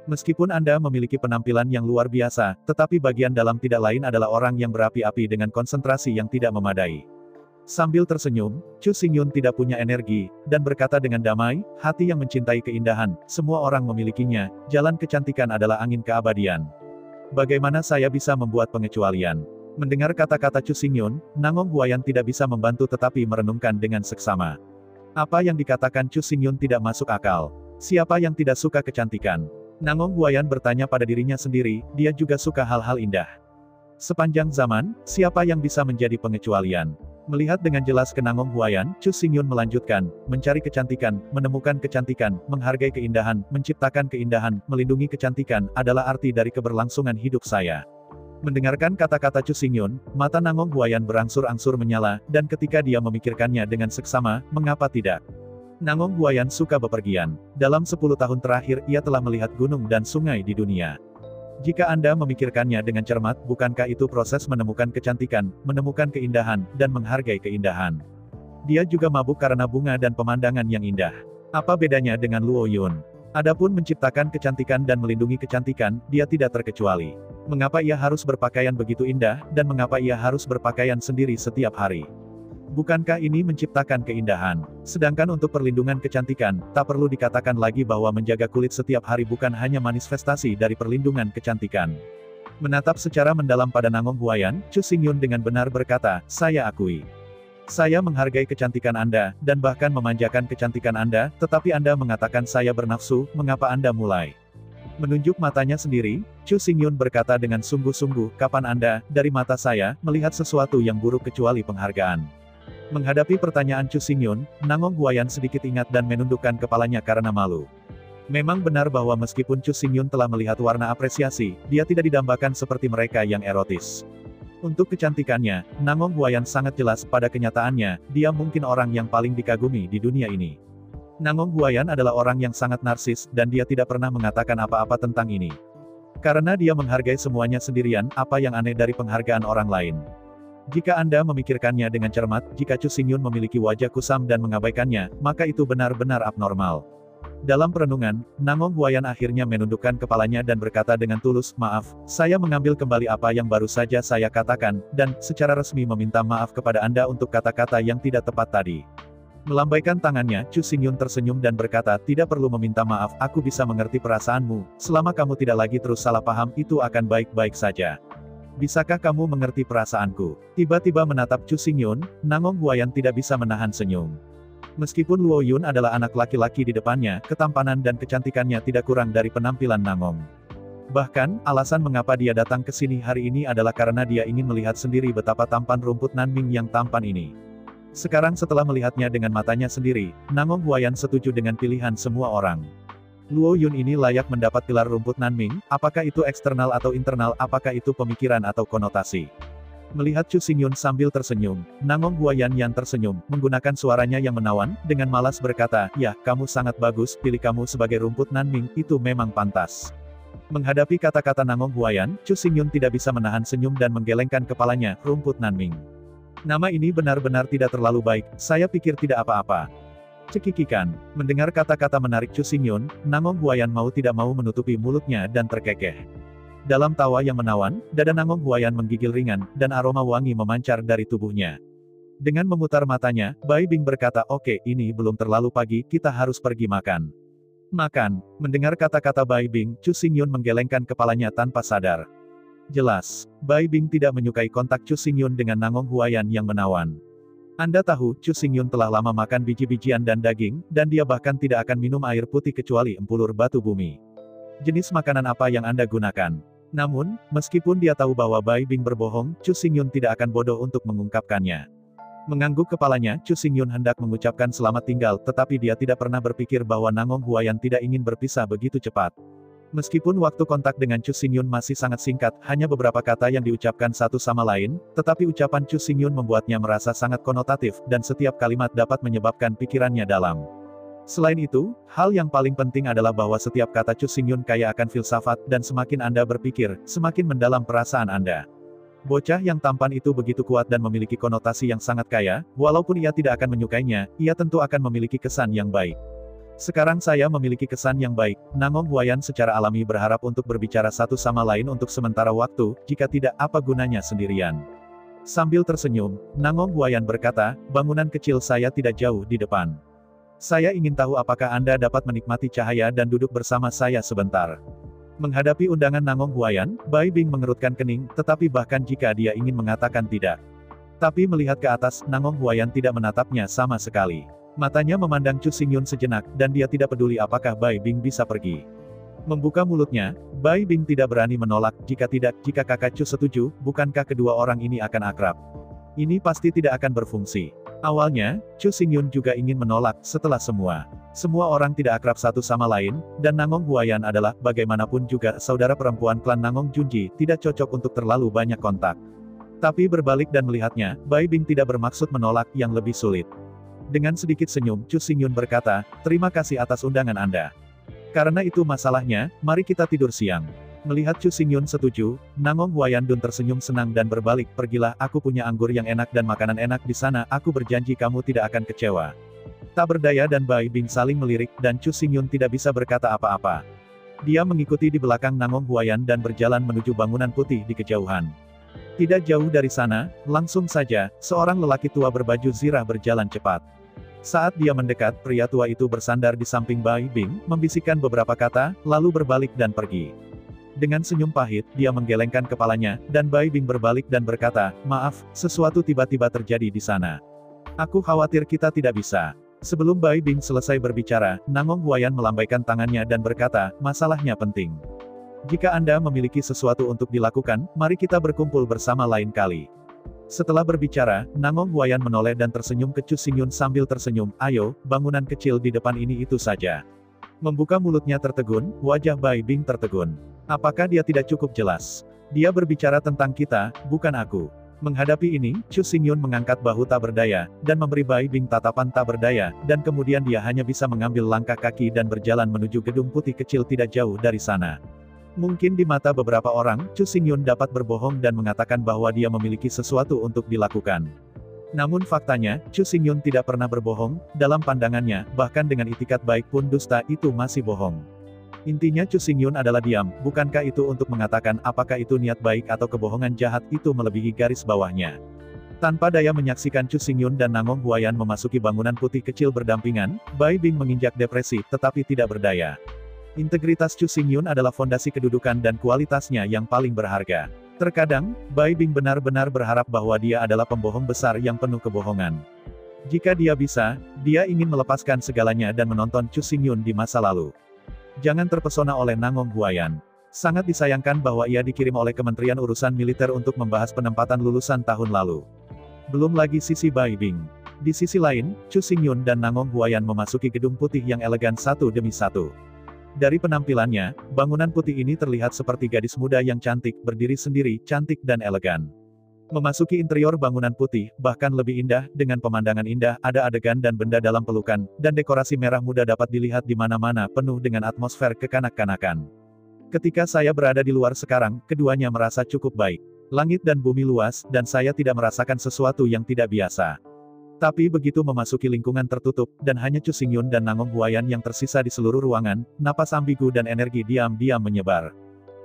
S2: Meskipun Anda memiliki penampilan yang luar biasa, tetapi bagian dalam tidak lain adalah orang yang berapi-api dengan konsentrasi yang tidak memadai." Sambil tersenyum, Chu Xingyun tidak punya energi, dan berkata dengan damai, "Hati yang mencintai keindahan, semua orang memilikinya, jalan kecantikan adalah angin keabadian. Bagaimana saya bisa membuat pengecualian?" Mendengar kata-kata Chu Xingyun, Nangong Huayan tidak bisa membantu tetapi merenungkan dengan seksama. Apa yang dikatakan Chu Xingyun tidak masuk akal. Siapa yang tidak suka kecantikan? Nangong Huayan bertanya pada dirinya sendiri, dia juga suka hal-hal indah. Sepanjang zaman, siapa yang bisa menjadi pengecualian? Melihat dengan jelas ke Nangong Huayan, Chu Xingyun melanjutkan, mencari kecantikan, menemukan kecantikan, menghargai keindahan, menciptakan keindahan, melindungi kecantikan, adalah arti dari keberlangsungan hidup saya. Mendengarkan kata-kata Chu Xingyun, mata Nangong Huayan berangsur-angsur menyala, dan ketika dia memikirkannya dengan seksama, mengapa tidak? Nangong Huayan suka bepergian. Dalam 10 tahun terakhir, ia telah melihat gunung dan sungai di dunia. Jika Anda memikirkannya dengan cermat, bukankah itu proses menemukan kecantikan, menemukan keindahan, dan menghargai keindahan? Dia juga mabuk karena bunga dan pemandangan yang indah. Apa bedanya dengan Luo Yun? Adapun menciptakan kecantikan dan melindungi kecantikan, dia tidak terkecuali. Mengapa ia harus berpakaian begitu indah, dan mengapa ia harus berpakaian sendiri setiap hari? Bukankah ini menciptakan keindahan? Sedangkan untuk perlindungan kecantikan, tak perlu dikatakan lagi bahwa menjaga kulit setiap hari bukan hanya manifestasi dari perlindungan kecantikan. Menatap secara mendalam pada Nangong Huayan, Chu Xingyun dengan benar berkata, "Saya akui. Saya menghargai kecantikan Anda, dan bahkan memanjakan kecantikan Anda, tetapi Anda mengatakan saya bernafsu, mengapa Anda mulai?" Menunjuk matanya sendiri, Chu Xingyun berkata dengan sungguh-sungguh, "Kapan Anda, dari mata saya, melihat sesuatu yang buruk kecuali penghargaan?" Menghadapi pertanyaan Chu Xingyun, Nangong Huayan sedikit ingat dan menundukkan kepalanya karena malu. Memang benar bahwa meskipun Chu Xingyun telah melihat warna apresiasi, dia tidak didambakan seperti mereka yang erotis. Untuk kecantikannya, Nangong Huayan sangat jelas, pada kenyataannya, dia mungkin orang yang paling dikagumi di dunia ini. Nangong Huayan adalah orang yang sangat narsis, dan dia tidak pernah mengatakan apa-apa tentang ini. Karena dia menghargai semuanya sendirian, apa yang aneh dari penghargaan orang lain? Jika Anda memikirkannya dengan cermat, jika Chu Xingyun memiliki wajah kusam dan mengabaikannya, maka itu benar-benar abnormal. Dalam perenungan, Nangong Huayan akhirnya menundukkan kepalanya dan berkata dengan tulus, "Maaf, saya mengambil kembali apa yang baru saja saya katakan, dan secara resmi meminta maaf kepada Anda untuk kata-kata yang tidak tepat tadi." Melambaikan tangannya, Chu Xingyun tersenyum dan berkata, "Tidak perlu meminta maaf, aku bisa mengerti perasaanmu, selama kamu tidak lagi terus salah paham, itu akan baik-baik saja. Bisakah kamu mengerti perasaanku?" Tiba-tiba menatap Chu Xingyun, Nangong Huayan tidak bisa menahan senyum. Meskipun Luo Yun adalah anak laki-laki di depannya, ketampanan dan kecantikannya tidak kurang dari penampilan Nangong. Bahkan, alasan mengapa dia datang ke sini hari ini adalah karena dia ingin melihat sendiri betapa tampan rumput Nanming yang tampan ini. Sekarang setelah melihatnya dengan matanya sendiri, Nangong Huayan setuju dengan pilihan semua orang. Luo Yun ini layak mendapat gelar rumput Nanming, apakah itu eksternal atau internal, apakah itu pemikiran atau konotasi. Melihat Chu Xingyun sambil tersenyum, Nangong Huayan yang tersenyum, menggunakan suaranya yang menawan, dengan malas berkata, "Ya, kamu sangat bagus, pilih kamu sebagai rumput Nanming, itu memang pantas." Menghadapi kata-kata Nangong Huayan, Chu Xingyun tidak bisa menahan senyum dan menggelengkan kepalanya, rumput Nanming. Nama ini benar-benar tidak terlalu baik, saya pikir tidak apa-apa. Cekikikan. Mendengar kata-kata menarik Chu Xingyun, Nangong Huayan mau tidak mau menutupi mulutnya dan terkekeh. Dalam tawa yang menawan, dada Nangong Huayan menggigil ringan, dan aroma wangi memancar dari tubuhnya. Dengan memutar matanya, Bai Bing berkata, "Oke, ini belum terlalu pagi, kita harus pergi makan." Makan. Mendengar kata-kata Bai Bing, Chu Xingyun menggelengkan kepalanya tanpa sadar. Jelas, Bai Bing tidak menyukai kontak Chu Xingyun dengan Nangong Huayan yang menawan. Anda tahu, Chu Xingyun telah lama makan biji-bijian dan daging, dan dia bahkan tidak akan minum air putih kecuali empulur batu bumi. Jenis makanan apa yang Anda gunakan? Namun, meskipun dia tahu bahwa Bai Bing berbohong, Chu Xingyun tidak akan bodoh untuk mengungkapkannya. Mengangguk kepalanya, Chu Xingyun hendak mengucapkan selamat tinggal, tetapi dia tidak pernah berpikir bahwa Nangong Huayan tidak ingin berpisah begitu cepat. Meskipun waktu kontak dengan Chu Xingyun masih sangat singkat, hanya beberapa kata yang diucapkan satu sama lain, tetapi ucapan Chu Xingyun membuatnya merasa sangat konotatif, dan setiap kalimat dapat menyebabkan pikirannya dalam. Selain itu, hal yang paling penting adalah bahwa setiap kata Chu Xingyun kaya akan filsafat, dan semakin Anda berpikir, semakin mendalam perasaan Anda. Bocah yang tampan itu begitu kuat dan memiliki konotasi yang sangat kaya, walaupun ia tidak akan menyukainya, ia tentu akan memiliki kesan yang baik. Sekarang saya memiliki kesan yang baik, Nangong Huayan secara alami berharap untuk berbicara satu sama lain untuk sementara waktu, jika tidak, apa gunanya sendirian. Sambil tersenyum, Nangong Huayan berkata, "Bangunan kecil saya tidak jauh di depan. Saya ingin tahu apakah Anda dapat menikmati cahaya dan duduk bersama saya sebentar." Menghadapi undangan Nangong Huayan, Bai Bing mengerutkan kening, tetapi bahkan jika dia ingin mengatakan tidak. Tapi melihat ke atas, Nangong Huayan tidak menatapnya sama sekali. Matanya memandang Chu Xingyun sejenak, dan dia tidak peduli apakah Bai Bing bisa pergi. Membuka mulutnya, Bai Bing tidak berani menolak, jika kakak Chu setuju, bukankah kedua orang ini akan akrab? Ini pasti tidak akan berfungsi. Awalnya, Chu Xingyun juga ingin menolak, setelah semua orang tidak akrab satu sama lain, dan Nangong Huayan adalah, bagaimanapun juga, saudara perempuan klan Nangong Junji, tidak cocok untuk terlalu banyak kontak. Tapi berbalik dan melihatnya, Bai Bing tidak bermaksud menolak, yang lebih sulit. Dengan sedikit senyum, Chu Xingyun berkata, "Terima kasih atas undangan Anda. Karena itu masalahnya, mari kita tidur siang." Melihat Chu Xingyun setuju, Nangong Huayan Dun tersenyum senang dan berbalik, "Pergilah, aku punya anggur yang enak dan makanan enak di sana, aku berjanji kamu tidak akan kecewa." Tak berdaya dan Bai Bing saling melirik, dan Chu Xingyun tidak bisa berkata apa-apa. Dia mengikuti di belakang Nangong Huayan dan berjalan menuju bangunan putih di kejauhan. Tidak jauh dari sana, langsung saja, seorang lelaki tua berbaju zirah berjalan cepat. Saat dia mendekat, pria tua itu bersandar di samping Bai Bing, membisikkan beberapa kata, lalu berbalik dan pergi. Dengan senyum pahit, dia menggelengkan kepalanya, dan Bai Bing berbalik dan berkata, "Maaf, sesuatu tiba-tiba terjadi di sana. Aku khawatir kita tidak bisa." Sebelum Bai Bing selesai berbicara, Nangong Huayan melambaikan tangannya dan berkata, "Masalahnya penting. Jika Anda memiliki sesuatu untuk dilakukan, mari kita berkumpul bersama lain kali." Setelah berbicara, Nangong Huayan menoleh dan tersenyum ke Chu Xingyun sambil tersenyum, "Ayo, bangunan kecil di depan ini itu saja." Membuka mulutnya tertegun, wajah Bai Bing tertegun. Apakah dia tidak cukup jelas? Dia berbicara tentang kita, bukan aku. Menghadapi ini, Chu Xingyun mengangkat bahu tak berdaya, dan memberi Bai Bing tatapan tak berdaya, dan kemudian dia hanya bisa mengambil langkah kaki dan berjalan menuju gedung putih kecil tidak jauh dari sana. Mungkin di mata beberapa orang, Chu Xingyun dapat berbohong dan mengatakan bahwa dia memiliki sesuatu untuk dilakukan. Namun faktanya, Chu Xingyun tidak pernah berbohong, dalam pandangannya, bahkan dengan itikat baik pun dusta itu masih bohong. Intinya Chu Xingyun adalah diam, bukankah itu untuk mengatakan apakah itu niat baik atau kebohongan jahat itu melebihi garis bawahnya. Tanpa daya menyaksikan Chu Xingyun dan Nangong Huayan memasuki bangunan putih kecil berdampingan, Bai Bing menginjak depresi, tetapi tidak berdaya. Integritas Chu Xingyun adalah fondasi kedudukan dan kualitasnya yang paling berharga. Terkadang, Bai Bing benar-benar berharap bahwa dia adalah pembohong besar yang penuh kebohongan. Jika dia bisa, dia ingin melepaskan segalanya dan menonton Chu Xingyun di masa lalu. Jangan terpesona oleh Nangong Huayan. Sangat disayangkan bahwa ia dikirim oleh Kementerian Urusan Militer untuk membahas penempatan lulusan tahun lalu. Belum lagi sisi Bai Bing. Di sisi lain, Chu Xingyun dan Nangong Huayan memasuki gedung putih yang elegan satu demi satu. Dari penampilannya, bangunan putih ini terlihat seperti gadis muda yang cantik, berdiri sendiri, cantik dan elegan. Memasuki interior bangunan putih, bahkan lebih indah, dengan pemandangan indah, ada adegan dan benda dalam pelukan, dan dekorasi merah muda dapat dilihat di mana-mana, penuh dengan atmosfer kekanak-kanakan. Ketika saya berada di luar sekarang, keduanya merasa cukup baik. Langit dan bumi luas, dan saya tidak merasakan sesuatu yang tidak biasa. Tapi begitu memasuki lingkungan tertutup, dan hanya Chu Xingyun dan Nangong Huayan yang tersisa di seluruh ruangan, napas ambigu dan energi diam-diam menyebar.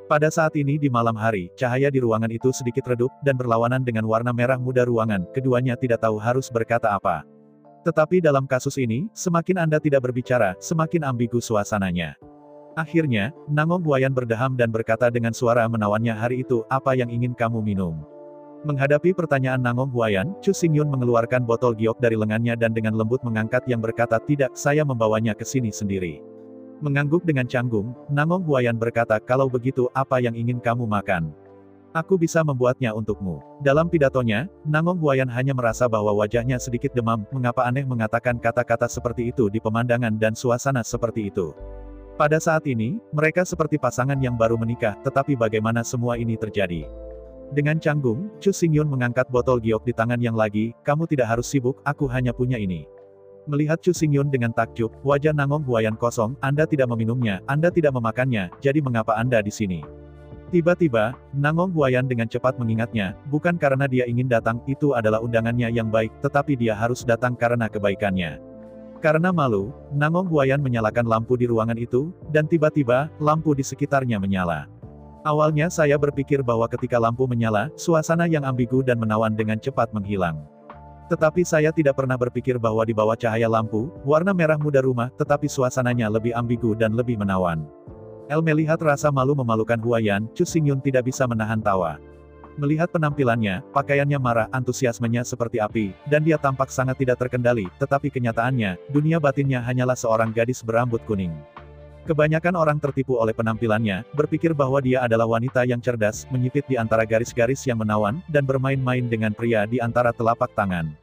S2: Pada saat ini di malam hari, cahaya di ruangan itu sedikit redup, dan berlawanan dengan warna merah muda ruangan, keduanya tidak tahu harus berkata apa. Tetapi dalam kasus ini, semakin Anda tidak berbicara, semakin ambigu suasananya. Akhirnya, Nangong Huayan berdeham dan berkata dengan suara menawannya, hari itu, apa yang ingin kamu minum? Menghadapi pertanyaan Nangong Huayan, Chu Xingyun mengeluarkan botol giok dari lengannya dan dengan lembut mengangkat yang berkata, tidak, saya membawanya ke sini sendiri. Mengangguk dengan canggung, Nangong Huayan berkata, kalau begitu, apa yang ingin kamu makan? Aku bisa membuatnya untukmu. Dalam pidatonya, Nangong Huayan hanya merasa bahwa wajahnya sedikit demam, mengapa aneh mengatakan kata-kata seperti itu di pemandangan dan suasana seperti itu. Pada saat ini, mereka seperti pasangan yang baru menikah, tetapi bagaimana semua ini terjadi? Dengan canggung, Chu Xingyun mengangkat botol giok di tangan yang lagi, kamu tidak harus sibuk, aku hanya punya ini. Melihat Chu Xingyun dengan takjub, wajah Nangong Huayan kosong, Anda tidak meminumnya, Anda tidak memakannya, jadi mengapa Anda di sini? Tiba-tiba, Nangong Huayan dengan cepat mengingatnya, bukan karena dia ingin datang, itu adalah undangannya yang baik, tetapi dia harus datang karena kebaikannya. Karena malu, Nangong Huayan menyalakan lampu di ruangan itu, dan tiba-tiba, lampu di sekitarnya menyala. Awalnya saya berpikir bahwa ketika lampu menyala, suasana yang ambigu dan menawan dengan cepat menghilang. Tetapi saya tidak pernah berpikir bahwa di bawah cahaya lampu, warna merah muda rumah, tetapi suasananya lebih ambigu dan lebih menawan. Melihat rasa malu memalukan Huayan, Chu Xingyun tidak bisa menahan tawa. Melihat penampilannya, pakaiannya marah, antusiasmenya seperti api, dan dia tampak sangat tidak terkendali, tetapi kenyataannya, dunia batinnya hanyalah seorang gadis berambut kuning. Kebanyakan orang tertipu oleh penampilannya, berpikir bahwa dia adalah wanita yang cerdas, menyipit di antara garis-garis yang menawan, dan bermain-main dengan pria di antara telapak tangan.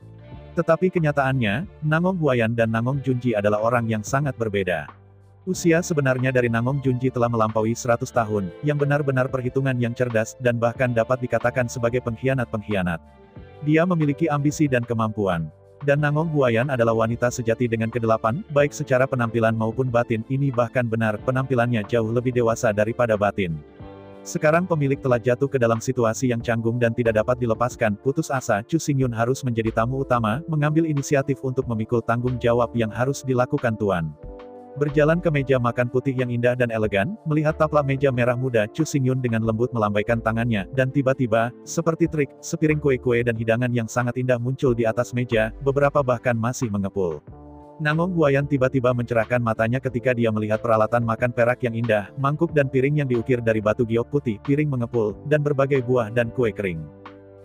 S2: Tetapi kenyataannya, Nangong Huayan dan Nangong Junji adalah orang yang sangat berbeda. Usia sebenarnya dari Nangong Junji telah melampaui 100 tahun, yang benar-benar perhitungan yang cerdas, dan bahkan dapat dikatakan sebagai pengkhianat-pengkhianat. Dia memiliki ambisi dan kemampuan. Dan Nangong Huayan adalah wanita sejati dengan kedelapan, baik secara penampilan maupun batin, ini bahkan benar, penampilannya jauh lebih dewasa daripada batin. Sekarang pemilik telah jatuh ke dalam situasi yang canggung dan tidak dapat dilepaskan, putus asa, Chu Xingyun harus menjadi tamu utama, mengambil inisiatif untuk memikul tanggung jawab yang harus dilakukan tuan. Berjalan ke meja makan putih yang indah dan elegan, melihat taplak meja merah muda, Chu Xingyun dengan lembut melambaikan tangannya, dan tiba-tiba, seperti trik, sepiring kue-kue dan hidangan yang sangat indah muncul di atas meja, beberapa bahkan masih mengepul. Nangong Huayan tiba-tiba mencerahkan matanya ketika dia melihat peralatan makan perak yang indah, mangkuk dan piring yang diukir dari batu giok putih, piring mengepul, dan berbagai buah dan kue kering.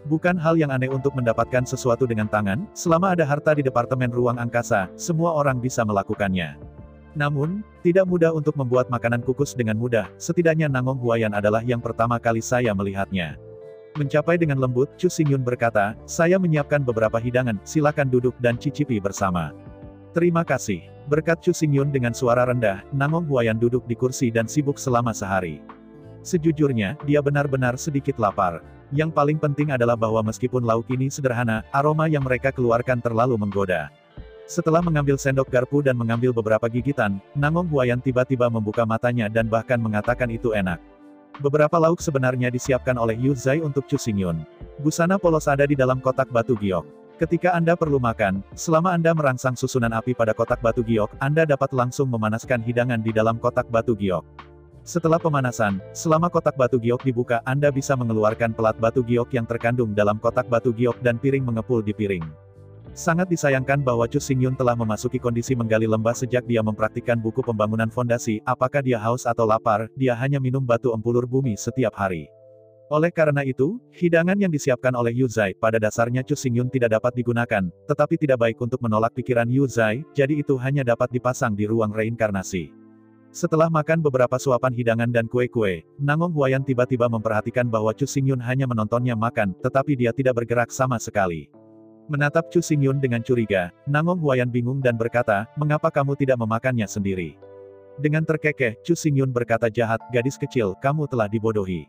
S2: Bukan hal yang aneh untuk mendapatkan sesuatu dengan tangan, selama ada harta di Departemen Ruang Angkasa, semua orang bisa melakukannya. Namun, tidak mudah untuk membuat makanan kukus dengan mudah, setidaknya Nangong Huayan adalah yang pertama kali saya melihatnya. Mencapai dengan lembut, Chu Xingyun berkata, saya menyiapkan beberapa hidangan, silakan duduk dan cicipi bersama. Terima kasih. Berkat Chu Xingyun dengan suara rendah, Nangong Huayan duduk di kursi dan sibuk selama sehari. Sejujurnya, dia benar-benar sedikit lapar. Yang paling penting adalah bahwa meskipun lauk ini sederhana, aroma yang mereka keluarkan terlalu menggoda. Setelah mengambil sendok garpu dan mengambil beberapa gigitan, Nangong Huayan tiba-tiba membuka matanya dan bahkan mengatakan itu enak. Beberapa lauk sebenarnya disiapkan oleh Yu Zai untuk Chu Xingyun. Busana polos ada di dalam kotak batu giok. Ketika Anda perlu makan, selama Anda merangsang susunan api pada kotak batu giok, Anda dapat langsung memanaskan hidangan di dalam kotak batu giok. Setelah pemanasan, selama kotak batu giok dibuka, Anda bisa mengeluarkan pelat batu giok yang terkandung dalam kotak batu giok dan piring mengepul di piring. Sangat disayangkan bahwa Chu Xingyun telah memasuki kondisi menggali lembah sejak dia mempraktikkan buku pembangunan fondasi, apakah dia haus atau lapar, dia hanya minum batu empulur bumi setiap hari. Oleh karena itu, hidangan yang disiapkan oleh Yu Zai pada dasarnya Chu Xingyun tidak dapat digunakan, tetapi tidak baik untuk menolak pikiran Yu Zai, jadi itu hanya dapat dipasang di ruang reinkarnasi. Setelah makan beberapa suapan hidangan dan kue-kue, Nangong Huayan tiba-tiba memperhatikan bahwa Chu Xingyun hanya menontonnya makan, tetapi dia tidak bergerak sama sekali. Menatap Chu Xingyun dengan curiga, Nangong Huayan bingung dan berkata, "Mengapa kamu tidak memakannya sendiri?" Dengan terkekeh, Chu Xingyun berkata jahat, "Gadis kecil, kamu telah dibodohi.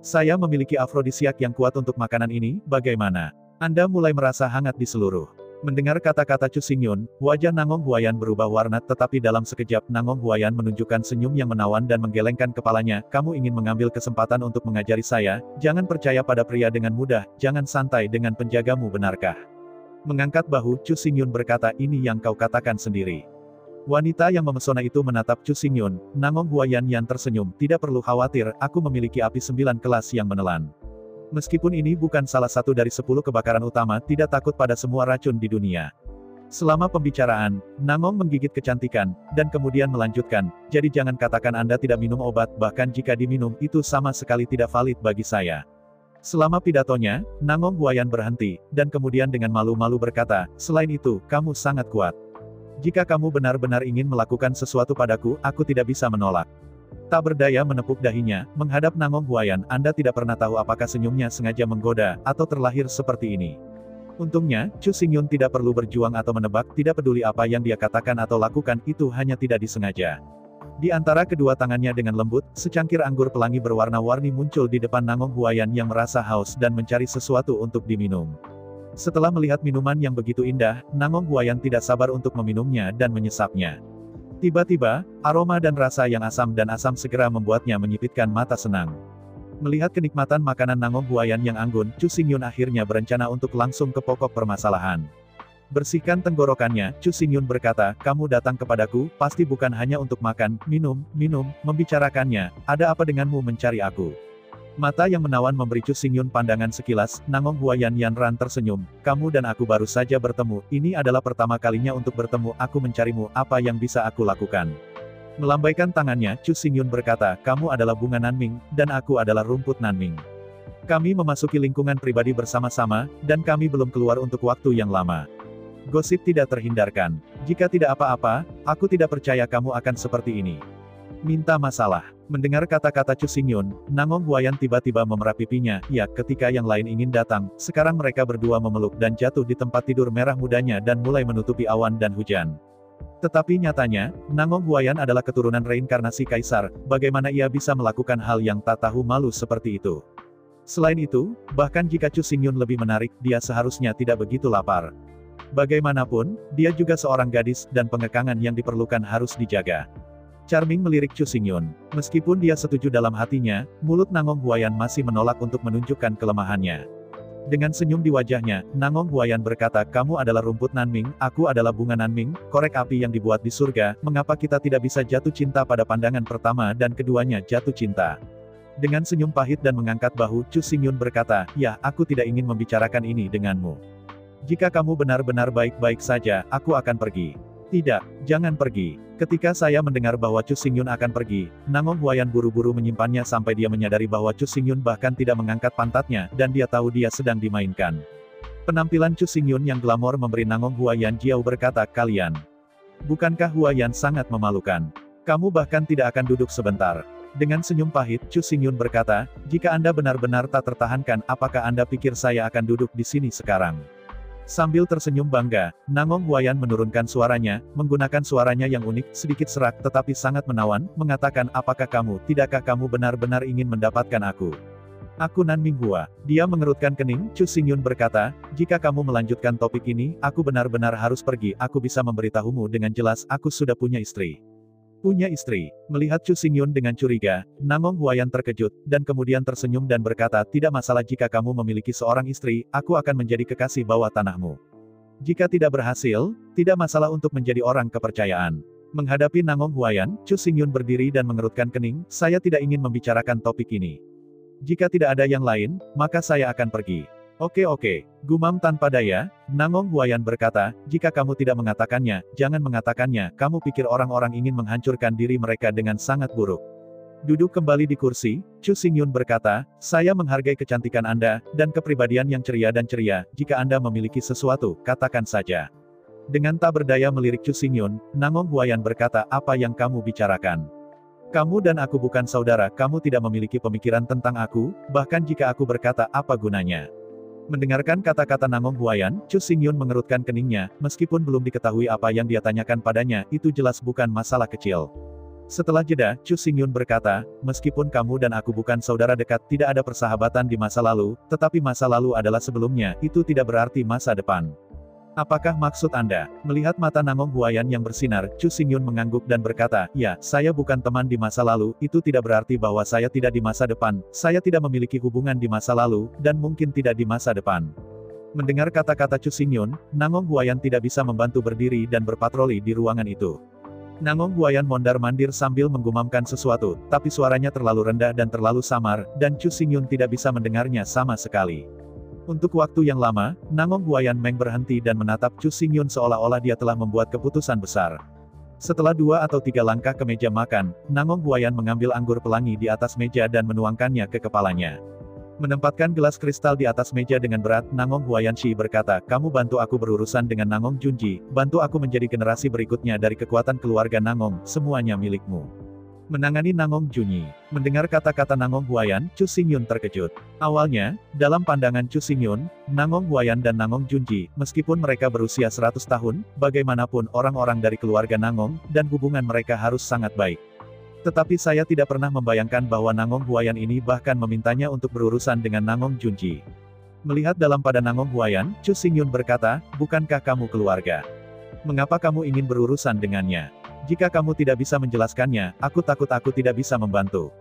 S2: Saya memiliki afrodisiak yang kuat untuk makanan ini, bagaimana? Anda mulai merasa hangat di seluruh." Mendengar kata-kata Chu Xingyun, wajah Nangong Huayan berubah warna tetapi dalam sekejap Nangong Huayan menunjukkan senyum yang menawan dan menggelengkan kepalanya, "Kamu ingin mengambil kesempatan untuk mengajari saya, jangan percaya pada pria dengan mudah, jangan santai dengan penjagamu benarkah?" Mengangkat bahu, Chu Xingyun berkata, "Ini yang kau katakan sendiri." Wanita yang memesona itu menatap Chu Xingyun, Nangong Huayan yang tersenyum, "Tidak perlu khawatir, aku memiliki api 9 kelas yang menelan. Meskipun ini bukan salah satu dari 10 kebakaran utama, tidak takut pada semua racun di dunia." Selama pembicaraan, Nangong menggigit kecantikan, dan kemudian melanjutkan, "Jadi jangan katakan Anda tidak minum obat, bahkan jika diminum, itu sama sekali tidak valid bagi saya." Selama pidatonya, Nangong Huayan berhenti, dan kemudian dengan malu-malu berkata, "Selain itu, kamu sangat kuat. Jika kamu benar-benar ingin melakukan sesuatu padaku, aku tidak bisa menolak." Tak berdaya menepuk dahinya, menghadap Nangong Huayan, Anda tidak pernah tahu apakah senyumnya sengaja menggoda, atau terlahir seperti ini. Untungnya, Chu Xingyun tidak perlu berjuang atau menebak, tidak peduli apa yang dia katakan atau lakukan, itu hanya tidak disengaja. Di antara kedua tangannya dengan lembut, secangkir anggur pelangi berwarna-warni muncul di depan Nangong Huayan yang merasa haus dan mencari sesuatu untuk diminum. Setelah melihat minuman yang begitu indah, Nangong Huayan tidak sabar untuk meminumnya dan menyesapnya. Tiba-tiba, aroma dan rasa yang asam dan asam segera membuatnya menyipitkan mata senang. Melihat kenikmatan makanan Nangong Huayan yang anggun, Chu Xingyun akhirnya berencana untuk langsung ke pokok permasalahan. Bersihkan tenggorokannya, Chu Xingyun berkata, "Kamu datang kepadaku, pasti bukan hanya untuk makan, minum, membicarakannya, ada apa denganmu mencari aku?" Mata yang menawan memberi Chu Xingyun pandangan sekilas, Nangong Huayan Yanran tersenyum, "Kamu dan aku baru saja bertemu, ini adalah pertama kalinya untuk bertemu, aku mencarimu, apa yang bisa aku lakukan?" Melambaikan tangannya, Chu Xingyun berkata, "Kamu adalah bunga Nanming, dan aku adalah rumput Nanming. Kami memasuki lingkungan pribadi bersama-sama, dan kami belum keluar untuk waktu yang lama. Gosip tidak terhindarkan. Jika tidak apa-apa, aku tidak percaya kamu akan seperti ini. Minta masalah." Mendengar kata-kata Chu Xingyun, Nangong Huayan tiba-tiba memerah pipinya, ya, ketika yang lain ingin datang, sekarang mereka berdua memeluk dan jatuh di tempat tidur merah mudanya dan mulai menutupi awan dan hujan. Tetapi nyatanya, Nangong Huayan adalah keturunan reinkarnasi kaisar, bagaimana ia bisa melakukan hal yang tak tahu malu seperti itu? Selain itu, bahkan jika Chu Xingyun lebih menarik, dia seharusnya tidak begitu lapar. Bagaimanapun, dia juga seorang gadis, dan pengekangan yang diperlukan harus dijaga. Charming melirik Chu Xingyun. Meskipun dia setuju dalam hatinya, mulut Nangong Huayan masih menolak untuk menunjukkan kelemahannya. Dengan senyum di wajahnya, Nangong Huayan berkata, "Kamu adalah rumput Nanming, aku adalah bunga Nanming, korek api yang dibuat di surga, mengapa kita tidak bisa jatuh cinta pada pandangan pertama dan keduanya jatuh cinta?" Dengan senyum pahit dan mengangkat bahu, Chu Xingyun berkata, "Ya, aku tidak ingin membicarakan ini denganmu. Jika kamu benar-benar baik-baik saja, aku akan pergi." "Tidak, jangan pergi." Ketika saya mendengar bahwa Chu Xingyun akan pergi, Nangong Huayan buru-buru menyimpannya sampai dia menyadari bahwa Chu Xingyun bahkan tidak mengangkat pantatnya, dan dia tahu dia sedang dimainkan. Penampilan Chu Xingyun yang glamor memberi Nangong Huayan Jiao berkata, "Kalian. Bukankah Huayan sangat memalukan? Kamu bahkan tidak akan duduk sebentar." Dengan senyum pahit, Chu Xingyun berkata, "Jika Anda benar-benar tak tertahankan, apakah Anda pikir saya akan duduk di sini sekarang?" Sambil tersenyum bangga, Nangong Huayan menurunkan suaranya, menggunakan suaranya yang unik, sedikit serak tetapi sangat menawan, mengatakan, "Tidakkah kamu benar-benar ingin mendapatkan aku? Aku Nanming Hua." Dia mengerutkan kening, Chu Xingyun berkata, "Jika kamu melanjutkan topik ini, aku benar-benar harus pergi, aku bisa memberitahumu dengan jelas, aku sudah punya istri." "Punya istri?" Melihat Chu Xingyun dengan curiga, Nangong Huayan terkejut, dan kemudian tersenyum dan berkata, "Tidak masalah jika kamu memiliki seorang istri, aku akan menjadi kekasih bawah tanahmu. Jika tidak berhasil, tidak masalah untuk menjadi orang kepercayaan." Menghadapi Nangong Huayan, Chu Xingyun berdiri dan mengerutkan kening, "Saya tidak ingin membicarakan topik ini. Jika tidak ada yang lain, maka saya akan pergi." Oke, gumam tanpa daya, Nangong Huayan berkata, "Jika kamu tidak mengatakannya, jangan mengatakannya, kamu pikir orang-orang ingin menghancurkan diri mereka dengan sangat buruk. Duduk kembali di kursi, Chu Xingyun berkata, saya menghargai kecantikan Anda, dan kepribadian yang ceria dan ceria. Jika Anda memiliki sesuatu, katakan saja. Dengan tak berdaya melirik Chu Xingyun, Nangong Huayan berkata, apa yang kamu bicarakan? Kamu dan aku bukan saudara, kamu tidak memiliki pemikiran tentang aku, bahkan jika aku berkata, apa gunanya? Mendengarkan kata-kata Nangong Huayan, Chu Xingyun mengerutkan keningnya, meskipun belum diketahui apa yang dia tanyakan padanya, itu jelas bukan masalah kecil. Setelah jeda, Chu Xingyun berkata, meskipun kamu dan aku bukan saudara dekat, tidak ada persahabatan di masa lalu, tetapi masa lalu adalah sebelumnya, itu tidak berarti masa depan. Apakah maksud Anda? Melihat mata Nangong Huayan yang bersinar, Chu Xingyun mengangguk dan berkata, ya, saya bukan teman di masa lalu, itu tidak berarti bahwa saya tidak di masa depan, saya tidak memiliki hubungan di masa lalu, dan mungkin tidak di masa depan. Mendengar kata-kata Chu Xingyun, Nangong Huayan tidak bisa membantu berdiri dan berpatroli di ruangan itu. Nangong Huayan mondar-mandir sambil menggumamkan sesuatu, tapi suaranya terlalu rendah dan terlalu samar, dan Chu Xingyun tidak bisa mendengarnya sama sekali. Untuk waktu yang lama, Nangong Huayan Meng berhenti dan menatap Chu Xingyun seolah-olah dia telah membuat keputusan besar. Setelah 2 atau 3 langkah ke meja makan, Nangong Huayan mengambil anggur pelangi di atas meja dan menuangkannya ke kepalanya. Menempatkan gelas kristal di atas meja dengan berat, Nangong Huayan Shi berkata, kamu bantu aku berurusan dengan Nangong Junji, bantu aku menjadi generasi berikutnya dari kekuatan keluarga Nangong, semuanya milikmu. Menangani Nangong Junyi. Mendengar kata-kata Nangong Huayan, Chu Xingyun terkejut. Awalnya, dalam pandangan Chu Xingyun, Nangong Huayan dan Nangong Junji, meskipun mereka berusia 100 tahun, bagaimanapun orang-orang dari keluarga Nangong, dan hubungan mereka harus sangat baik. Tetapi saya tidak pernah membayangkan bahwa Nangong Huayan ini bahkan memintanya untuk berurusan dengan Nangong Junji. Melihat dalam pada Nangong Huayan, Chu Xingyun berkata, bukankah kamu keluarga? Mengapa kamu ingin berurusan dengannya? Jika kamu tidak bisa menjelaskannya, aku takut aku tidak bisa membantu.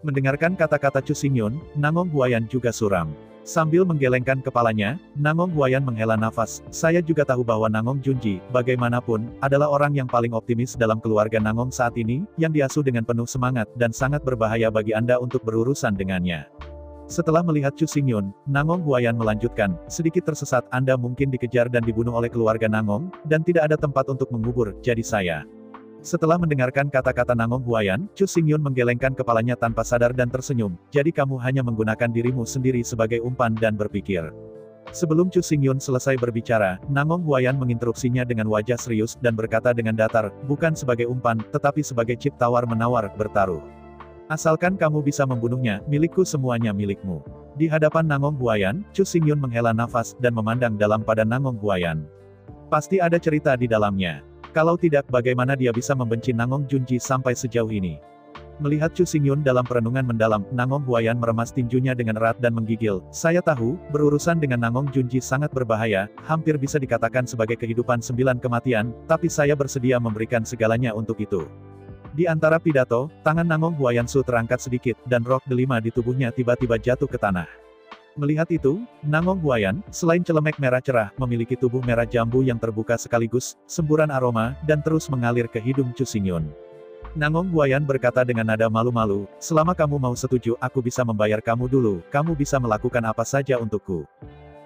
S2: Mendengarkan kata-kata Chu Xingyun, Nangong Huayan juga suram. Sambil menggelengkan kepalanya, Nangong Huayan menghela nafas, saya juga tahu bahwa Nangong Junji, bagaimanapun, adalah orang yang paling optimis dalam keluarga Nangong saat ini, yang diasuh dengan penuh semangat, dan sangat berbahaya bagi Anda untuk berurusan dengannya. Setelah melihat Chu Xingyun, Nangong Huayan melanjutkan, sedikit tersesat Anda mungkin dikejar dan dibunuh oleh keluarga Nangong, dan tidak ada tempat untuk mengubur, jadi saya. Setelah mendengarkan kata-kata Nangong Huayan, Chu Xingyun menggelengkan kepalanya tanpa sadar dan tersenyum, jadi kamu hanya menggunakan dirimu sendiri sebagai umpan dan berpikir. Sebelum Chu Xingyun selesai berbicara, Nangong Huayan menginterupsinya dengan wajah serius dan berkata dengan datar, bukan sebagai umpan, tetapi sebagai chip tawar-menawar, bertaruh. Asalkan kamu bisa membunuhnya, milikku semuanya milikmu. Di hadapan Nangong Huayan, Chu Xingyun menghela nafas dan memandang dalam pada Nangong Huayan. Pasti ada cerita di dalamnya. Kalau tidak, bagaimana dia bisa membenci Nangong Junji sampai sejauh ini? Melihat Chu Xingyun dalam perenungan mendalam, Nangong Huayan meremas tinjunya dengan erat dan menggigil. Saya tahu, berurusan dengan Nangong Junji sangat berbahaya, hampir bisa dikatakan sebagai kehidupan 9 kematian, tapi saya bersedia memberikan segalanya untuk itu. Di antara pidato, tangan Nangong Huayan Su terangkat sedikit, dan rok delima di tubuhnya tiba-tiba jatuh ke tanah. Melihat itu, Nangong Huayan, selain celemek merah cerah, memiliki tubuh merah jambu yang terbuka sekaligus, semburan aroma, dan terus mengalir ke hidung Chu Xingyun. Nangong Huayan berkata dengan nada malu-malu, selama kamu mau setuju, aku bisa membayar kamu dulu, kamu bisa melakukan apa saja untukku.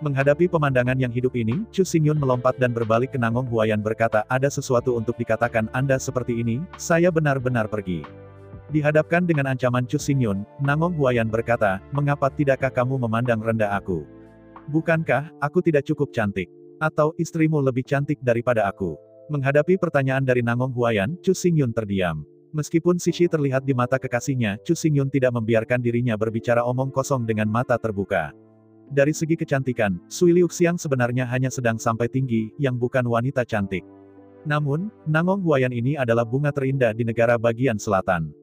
S2: Menghadapi pemandangan yang hidup ini, Chu Xingyun melompat dan berbalik ke Nangong Huayan berkata, ada sesuatu untuk dikatakan Anda seperti ini, saya benar-benar pergi. Dihadapkan dengan ancaman Chu Xingyun, Nangong Huayan berkata, mengapa tidakkah kamu memandang rendah aku? Bukankah, aku tidak cukup cantik? Atau, istrimu lebih cantik daripada aku? Menghadapi pertanyaan dari Nangong Huayan, Chu Xingyun terdiam. Meskipun Sishi terlihat di mata kekasihnya, Chu Xingyun tidak membiarkan dirinya berbicara omong kosong dengan mata terbuka. Dari segi kecantikan, Sui Liuxiang sebenarnya hanya sedang sampai tinggi, yang bukan wanita cantik. Namun, Nangong Huayan ini adalah bunga terindah di negara bagian selatan.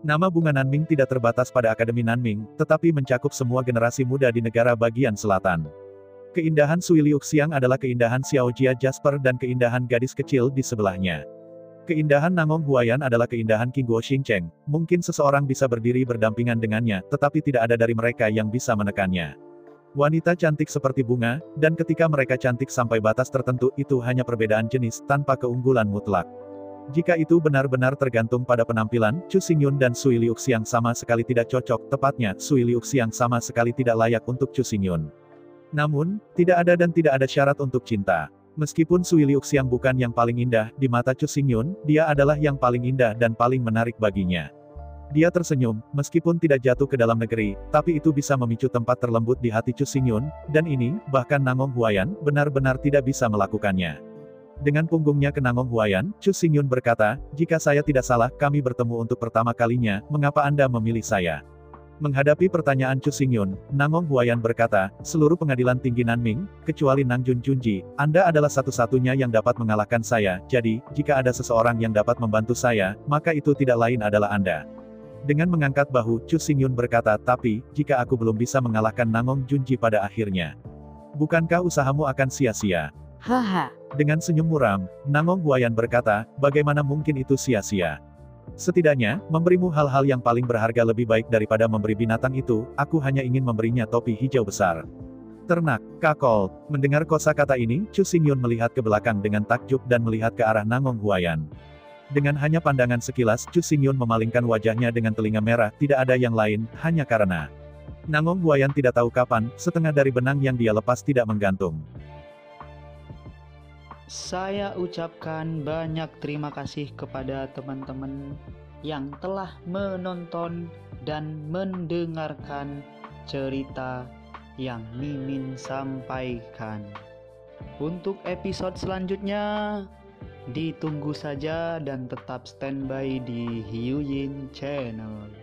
S2: Nama bunga Nanming tidak terbatas pada Akademi Nanming, tetapi mencakup semua generasi muda di negara bagian selatan. Keindahan Sui Liuxiang adalah keindahan Xiaojia Jasper dan keindahan gadis kecil di sebelahnya. Keindahan Nangong Huayan adalah keindahan King Guo Xingcheng, mungkin seseorang bisa berdiri berdampingan dengannya, tetapi tidak ada dari mereka yang bisa menekannya. Wanita cantik seperti bunga, dan ketika mereka cantik sampai batas tertentu, itu hanya perbedaan jenis, tanpa keunggulan mutlak. Jika itu benar-benar tergantung pada penampilan, Chu Xingyun dan Sui Liuxiang sama sekali tidak cocok, tepatnya, Sui Liuxiang sama sekali tidak layak untuk Chu Xingyun. Namun, tidak ada dan tidak ada syarat untuk cinta. Meskipun Sui Liuxiang bukan yang paling indah, di mata Chu Xingyun, dia adalah yang paling indah dan paling menarik baginya. Dia tersenyum, meskipun tidak jatuh ke dalam negeri, tapi itu bisa memicu tempat terlembut di hati Chu Xingyun, dan ini, bahkan Nangong Huayan, benar-benar tidak bisa melakukannya. Dengan punggungnya ke Nangong Huayan, Chu Xingyun berkata, jika saya tidak salah, kami bertemu untuk pertama kalinya, mengapa Anda memilih saya? Menghadapi pertanyaan Chu Xingyun, Nangong Huayan berkata, seluruh pengadilan tinggi Nanming, kecuali Nang Junjunji, Anda adalah satu-satunya yang dapat mengalahkan saya, jadi, jika ada seseorang yang dapat membantu saya, maka itu tidak lain adalah Anda. Dengan mengangkat bahu, Chu Xingyun berkata, tapi, jika aku belum bisa mengalahkan Nangong Junji pada akhirnya, bukankah usahamu akan sia-sia?
S3: Haha.
S2: Dengan senyum muram, Nangong Huayan berkata, bagaimana mungkin itu sia-sia? Setidaknya, memberimu hal-hal yang paling berharga lebih baik daripada memberi binatang itu, aku hanya ingin memberinya topi hijau besar. Ternak, kakol. Mendengar kosakata ini, Chu Xingyun melihat ke belakang dengan takjub dan melihat ke arah Nangong Huayan. Dengan hanya pandangan sekilas, Chu Xingyun memalingkan wajahnya dengan telinga merah, tidak ada yang lain, hanya karena Nangong Huayan tidak tahu kapan, setengah dari benang yang dia lepas tidak menggantung.
S1: Saya ucapkan banyak terima kasih kepada teman-teman yang telah menonton dan mendengarkan cerita yang Mimin sampaikan. Untuk episode selanjutnya, ditunggu saja dan tetap standby di Hiu Yin Channel.